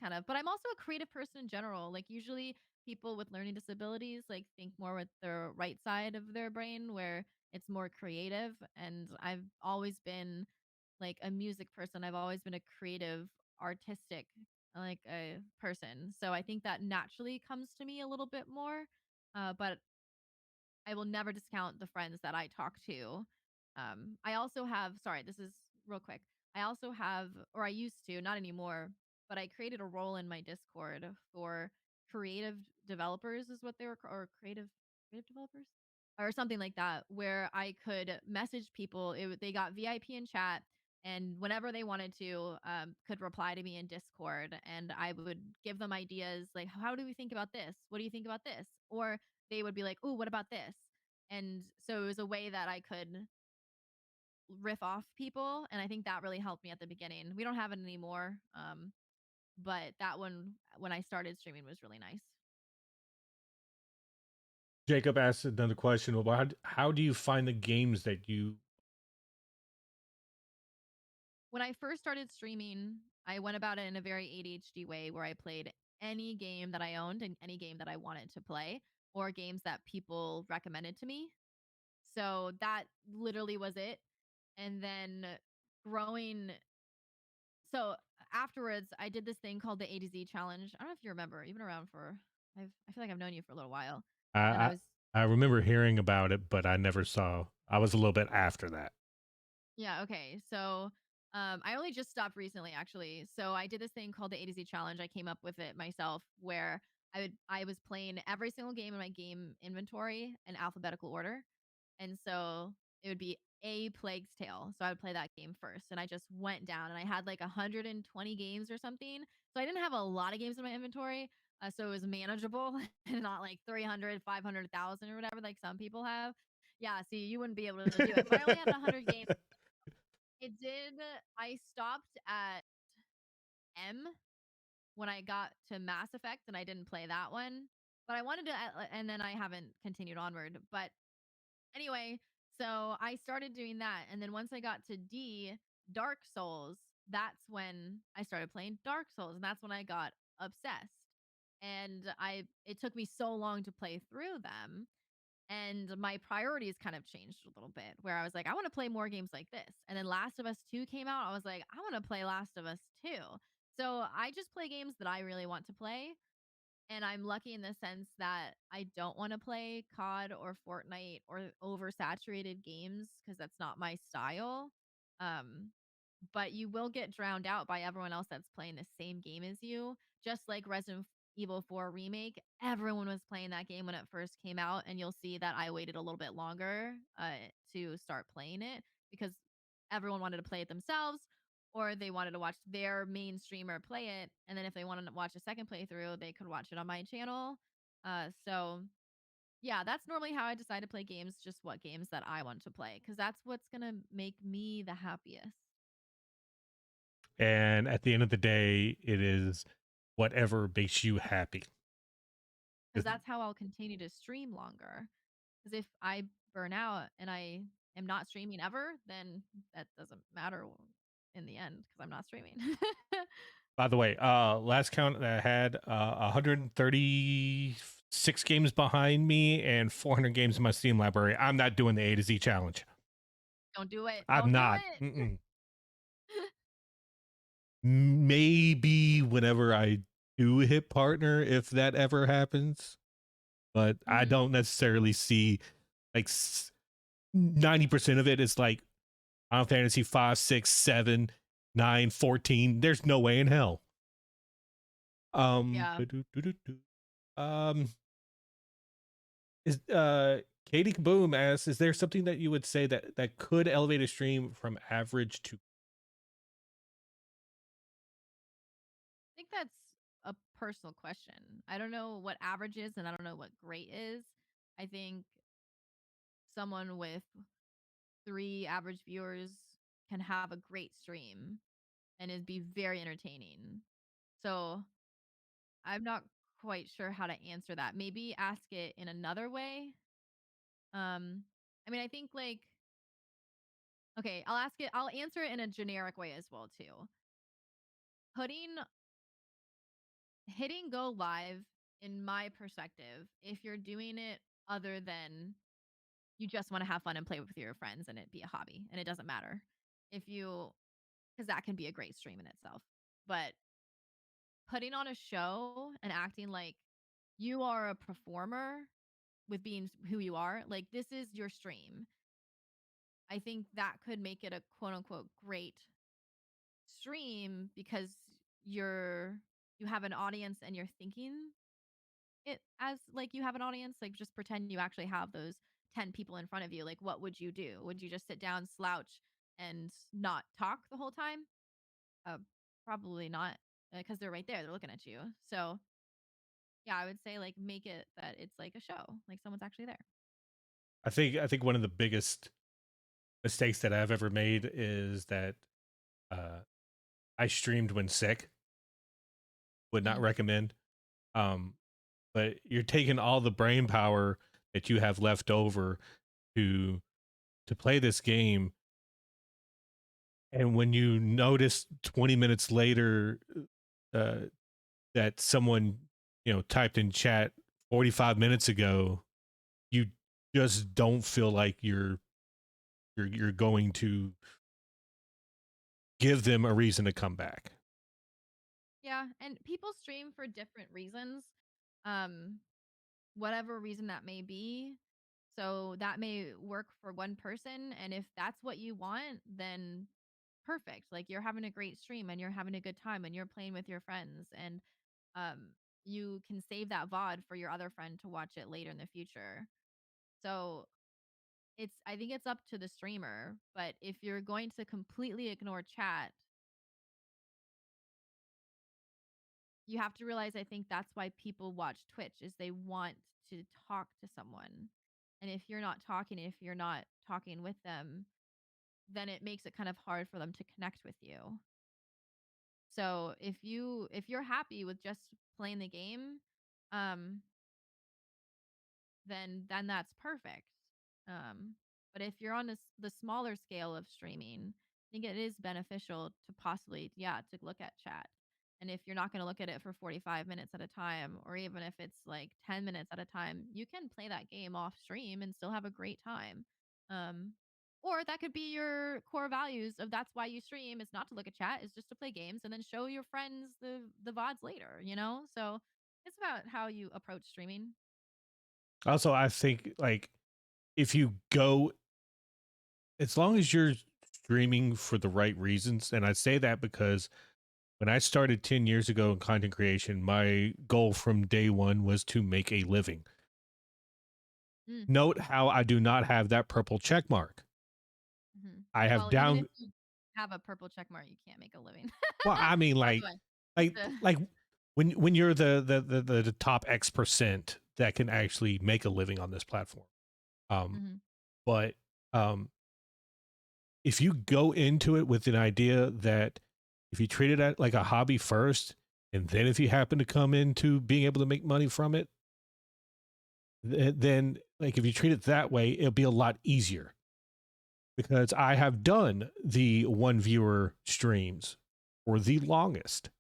kind of but I'm also a creative person in general. Like usually people with learning disabilities like think more with their right side of their brain where it's more creative and I've always been like a music person. I've always been a creative, artistic like a person. So I think that naturally comes to me a little bit more. But I will never discount the friends that I talk to. I also have, sorry, this is real quick. I also have, or I used to, not anymore, but I created a role in my Discord for creative developers, is what they were, or creative developers, or something like that, where I could message people. They got VIP in chat, and whenever they wanted to, could reply to me in Discord, and I would give them ideas like, "How do we think about this? What do you think about this?" Or they would be like, "Oh, what about this?" And so it was a way that I could riff off people, and I think that really helped me at the beginning. We don't have it anymore, but that one when I started streaming was really nice. Jacob asked another question about how do you find the games that you When I first started streaming, I went about it in a very ADHD way where I played any game that I owned and any game that I wanted to play or games that people recommended to me. So that literally was it. And then growing so afterwards, I did this thing called the A to Z challenge. I don't know if you remember. You've been around for I feel like I've known you for a little while. I And I I, was I remember hearing about it, but I never saw. I was a little bit after that. yeah, okay. So I only just stopped recently actually. So I did this thing called the A to Z challenge. I came up with it myself where I was playing every single game in my game inventory in alphabetical order. And so it would be A Plague's Tale. So I would play that game first. And I just went down and I had like 120 games or something. So I didn't have a lot of games in my inventory. So it was manageable and not like 300, 500,000 or whatever, like some people have. Yeah, see, you wouldn't be able to do it, but I only had 100 games. It did I stopped at M when I got to Mass Effect, and I didn't play that one, but I wanted to, and then I haven't continued onward, but anyway, so I started doing that, and then once I got to D, Dark Souls, that's when I started playing Dark Souls, and that's when I got obsessed. And I it took me so long to play through them, and my priorities kind of changed a little bit where I was like, I want to play more games like this. And then Last of Us 2 came out. I was like, I want to play Last of Us 2. So I just play games that I really want to play, and I'm lucky in the sense that I don't want to play COD or Fortnite or oversaturated games because that's not my style. Um, but you will get drowned out by everyone else that's playing the same game as you. Just like Resident Evil 4 Remake, everyone was playing that game when it first came out, and you'll see that I waited a little bit longer to start playing it because everyone wanted to play it themselves, or they wanted to watch their main streamer play it, and then if they wanted to watch a second playthrough, they could watch it on my channel. So yeah, that's normally how I decide to play games, just what games that I want to play, because that's what's gonna make me the happiest. And at the end of the day, it is whatever makes you happy. Because that's how I'll continue to stream longer. Because if I burn out and I am not streaming ever, then that doesn't matter in the end because I'm not streaming. By the way, last count I had 136 games behind me and 400 games in my Steam library. I'm not doing the A to Z challenge. Don't do it. I'm Don't do not. it. Mm-mm. Maybe whenever I do hit partner, if that ever happens, but I Mhm. don't necessarily see like 90% of it is like Final Fantasy 5, 6, 7, 9, 14. There's no way in hell. Yeah. Um, is Katie Kaboom asks, is there something that you would say that could elevate a stream from average to? I think that's a personal question. I don't know what average is and I don't know what great is. I think someone with 3 average viewers can have a great stream and it'd be very entertaining. So I'm not quite sure how to answer that. Maybe ask it in another way. Um, I mean, I think like okay, I'll answer it in a generic way as well too. Putting Hitting go live in my perspective, if you're doing it other than you just want to have fun and play with your friends and it be a hobby and it doesn't matter. If you Cuz that can be a great stream in itself. But putting on a show and acting like you are a performer with being who you are, like this is your stream. I think that could make it a quote unquote great stream because you're you have an audience and you're thinking it as like you have an audience. Like just pretend you actually have those 10 people in front of you. Like what would you do? Would you just sit down, slouch, and not talk the whole time? Uh, Probably not, because they're right there. They're looking at you. So yeah, I would say like make it that it's like a show, like someone's actually there. I think one of the biggest mistakes that I've ever made is that uh, I streamed when sick. Would not Mm. recommend. Um, but you're taking all the brain power that you have left over to play this game, and when you notice 20 minutes later uh, that someone typed in chat 45 minutes ago, you just don't feel like you're going to give them a reason to come back. Yeah, and people stream for different reasons. Um, Whatever reason that may be. So that may work for one person. And if that's what you want, then perfect. Like you're having a great stream and you're having a good time and you're playing with your friends and um you can save that VOD for your other friend to watch it later in the future. So I think it's up to the streamer. But if you're going to completely ignore chat, you have to realize I think that's why people watch Twitch is they want to talk to someone. And if you're not talking with them, then it makes it kind of hard for them to connect with you. So if you're happy with just playing the game, um, then that's perfect. Um, but if you're on the smaller scale of streaming, I think it is beneficial to possibly, yeah, to look at chat. And if you're not going to look at it for 45 minutes at a time, or even if it's like 10 minutes at a time, you can play that game off stream and still have a great time. Um, or that could be your core values of that's why you stream is not to look at chat, is just to play games and then show your friends the VODs later, you know? So it's about how you approach streaming. Also, I think like if you go, as long as you're streaming for the right reasons, and I say that because when I started 10 years ago in content creation, my goal from day one was to make a living. Mm. Note how I do not have that purple check mark. Mhm. I have Well, even if down, you have a purple check mark, you can't make a living. well, I mean, By the way, just like, to like when you're the top X% that can actually make a living on this platform. mhm. But um, if you go into it with an idea that if you treat it like a hobby first, and then if you happen to come into being able to make money from it, then like if you treat it that way, it'll be a lot easier because I have done the one viewer streams for the longest.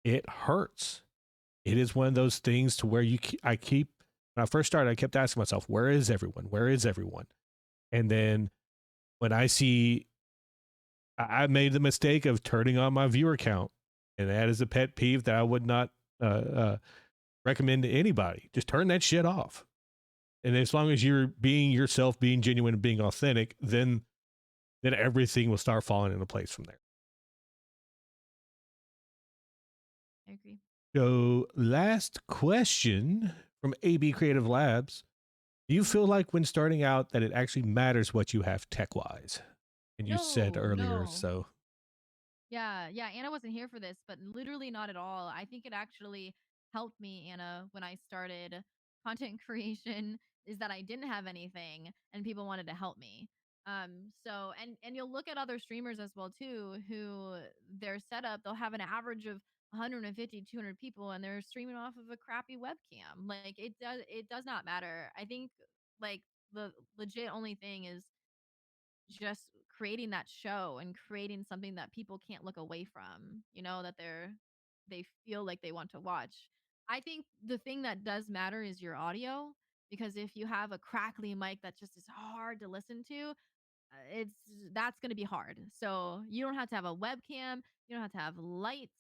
It hurts. It is one of those things to where I keep, when I first started, I kept asking myself, where is everyone? Where is everyone? And then when I see, I made the mistake of turning on my viewer count, and that is a pet peeve that I would not uh, uh, recommend to anybody. Just turn that shit off. And as long as you're being yourself, being genuine, and being authentic, then everything will start falling into place from there. I agree. So, last question from AB Creative Labs. Do you feel like when starting out that it actually matters what you have tech wise? And you said No, earlier, no. so Yeah, yeah, Anna wasn't here for this, but literally not at all. I think it actually helped me, Anna, when I started content creation, is that I didn't have anything and people wanted to help me. So and you'll look at other streamers as well too, who their setup, they'll have an average of 150, 200 people and they're streaming off of a crappy webcam. Like it does not matter. I think like the legit only thing is just creating that show and creating something that people can't look away from, you know, that they feel like they want to watch. I think the thing that does matter is your audio because if you have a crackly mic that just is hard to listen to, it's that's going to be hard. So you don't have to have a webcam, you don't have to have lights,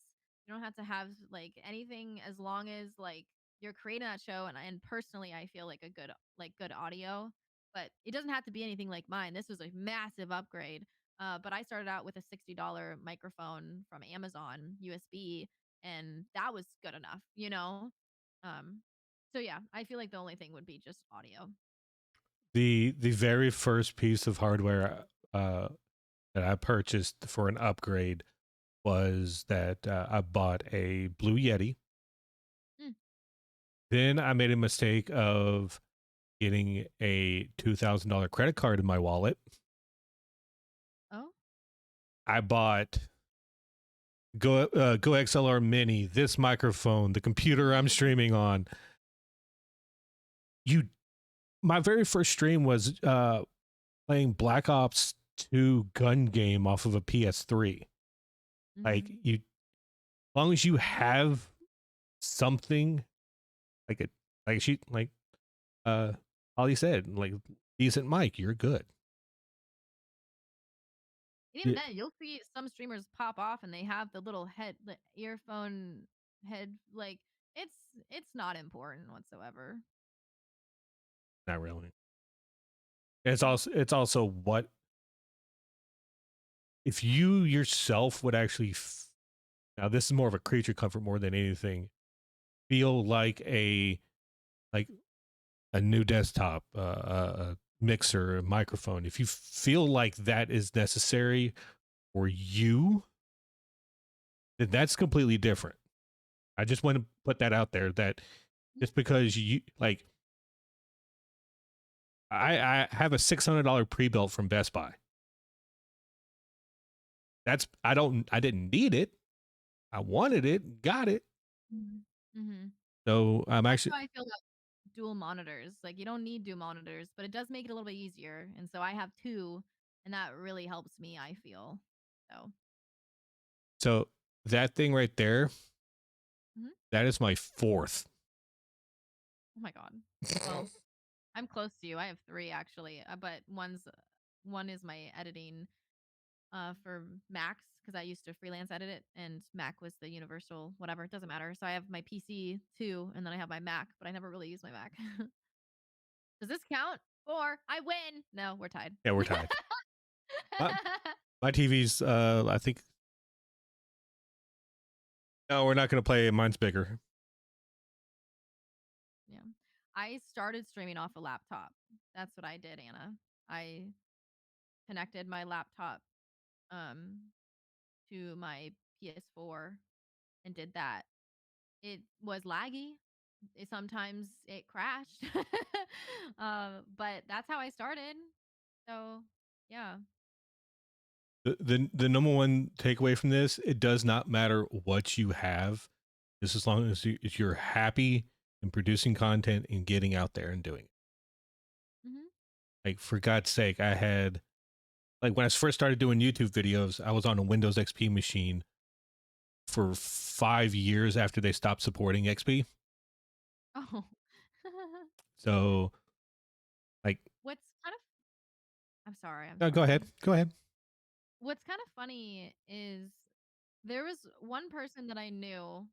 you don't have to have like anything as long as like you're creating that show and personally I feel like a good audio, but it doesn't have to be anything like mine. This was a massive upgrade. But I started out with a $60 microphone from Amazon USB and that was good enough, you know? Um so yeah, I feel like the only thing would be just audio. the very first piece of hardware that I purchased for an upgrade was that I bought a Blue Yeti. Mm. Then I made a mistake of getting a $2,000 credit card in my wallet. Oh. I bought Go XLR Mini, this microphone, the computer I'm streaming on. You, my very first stream was playing Black Ops 2 gun game off of a PS3. Like Mhm. you, as long as you have something like a like uh Holly said, like decent mic, you're good. And even Yeah, then, you'll see some streamers pop off and they have the little the earphone head. Like it's it's not important whatsoever. not really. Mhm. It's also what if you yourself would actually now this is more of a creature comfort more than anything, feel like a new desktop, a mixer, a microphone. If you feel like that is necessary for you, then that's completely different. I just want to put that out there that Mhm. just because you like I have a $600 pre-built from Best Buy. I didn't need it. I wanted it, got it. Mhm. Mhm. So I'm That's actually how I feel about dual monitors. Like, you don't need dual monitors, but it does make it a little bit easier, and so I have 2, and that really helps me, I feel. So so that thing right there, mhm. that is my fourth. Oh my god. Well, I'm close to you. I have 3 actually, but one is my editing, for Macs because I used to freelance edit it, and Mac was the universal whatever, it doesn't matter. So I have my PC too, and then I have my Mac, but I never really use my Mac. Does this count? Or I win. No, we're tied. Yeah, we're tied. My, my TV's I think no, we're not going to play. Mine's bigger. Yeah. I started streaming off a laptop. That's what I did, Anna. I connected my laptop um to my PS4 and did that. It was laggy. Sometimes it crashed. But that's how I started. So, yeah. The number one takeaway from this, it does not matter what you have, just as long as you're happy and producing content and getting out there and doing it. Mhm. Like for God's sake, I had like when I first started doing YouTube videos, I was on a Windows XP machine for 5 years after they stopped supporting XP. Oh. So like, What's kind of I'm sorry, I'm no, go sorry. ahead, go ahead. What's kind of funny is there was one person that I knew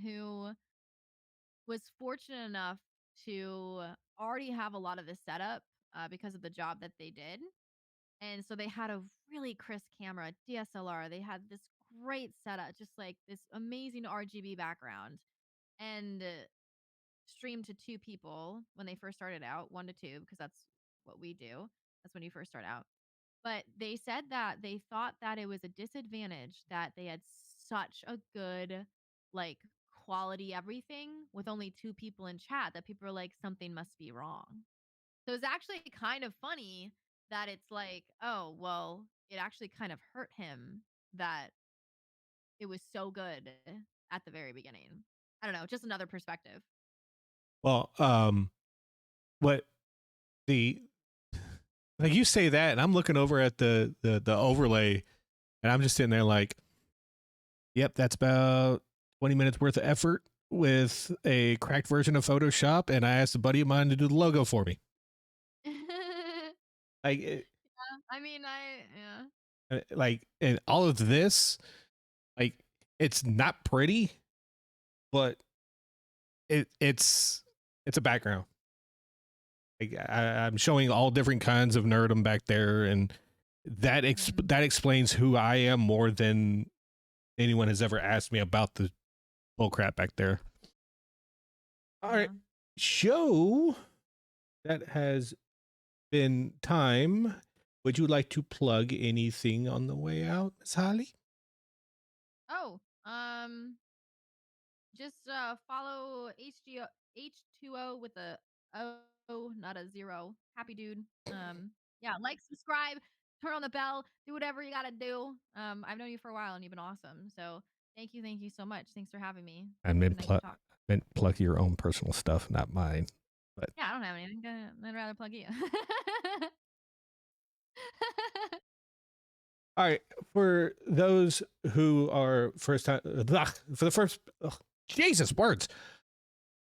who was fortunate enough to already have a lot of the setup because of the job that they did. And so they had a really crisp camera, DSLR. They had this great setup, just like this amazing RGB background, and streamed to 2 people when they first started out, 1 to 2, because that's what we do. That's when you first start out. But they said that they thought that it was a disadvantage that they had such a good, like, quality everything with only 2 people in chat that people are like, something must be wrong. So it's actually kind of funny that it's like, oh, well, it actually kind of hurt him that it was so good at the very beginning. I don't know, just another perspective. Well, what the like you say that, and I'm looking over at the overlay, and I'm just sitting there like, yep, that's about 20 minutes worth of effort with a cracked version of Photoshop, and I asked a buddy of mine to do the logo for me. Yeah, Like, I mean, yeah. like, and all of this, like, it's not pretty, but it's a background. Like, I'm showing all different kinds of nerdum back there, and Mhm. that explains who I am more than anyone has ever asked me about the bull crap back there. All right, Yeah. show that has been time. Would you like to plug anything on the way out, Miss Holly? Oh, just follow HGO H2O with a O, not a 0. Happydude. Yeah, like, subscribe, turn on the bell, do whatever you gotta do. I've known you for a while and you've been awesome. So thank you so much. Thanks for having me. I It's meant been nice to talk. plug your own personal stuff, not mine. But Yeah, I don't have anything. I'd rather plug you. all right, for those who are first time, for the first, Jesus words,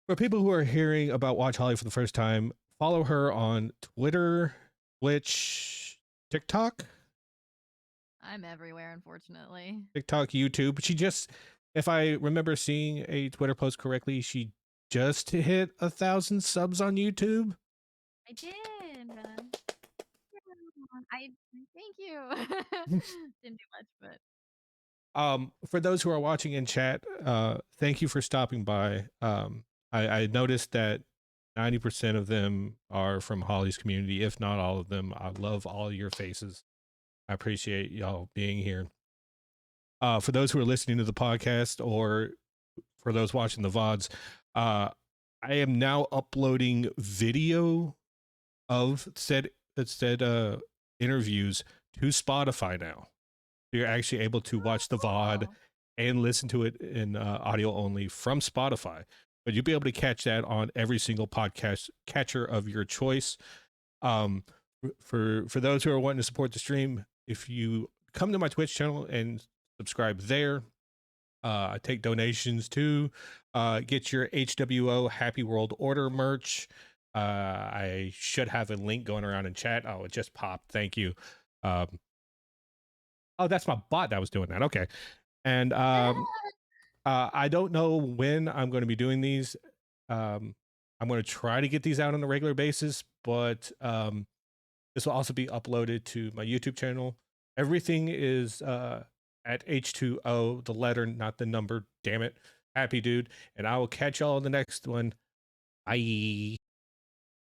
for people who are hearing about Watch Holly for the first time, follow her on Twitter, Twitch, TikTok, I'm everywhere, unfortunately. YouTube. She just, if I remember seeing a Twitter post correctly, she just hit 1,000 subs on YouTube. I did. I thank you. Didn't do much, but For those who are watching in chat, thank you for stopping by. I noticed that 90% of them are from Holly's community, if not all of them. I love all your faces. I appreciate y'all being here. For those who are listening to the podcast or for those watching the VODs, I am now uploading video of said interviews to Spotify now. You're actually able to watch the VOD Oh, and listen to it in audio only from Spotify. But you'll be able to catch that on every single podcast catcher of your choice. Um, for those who are wanting to support the stream, if you come to my Twitch channel and subscribe there, I take donations too. Get your HWO Happy World Order merch. I should have a link going around in chat. Oh, it just popped. Thank you. Um, oh, that's my bot that was doing that. Okay. And I don't know when I'm going to be doing these. I'm going to try to get these out on a regular basis, but this will also be uploaded to my YouTube channel. Everything is at H2O, the letter, not the number. Damn it. Happy dude. And I will catch y'all in the next one. Bye.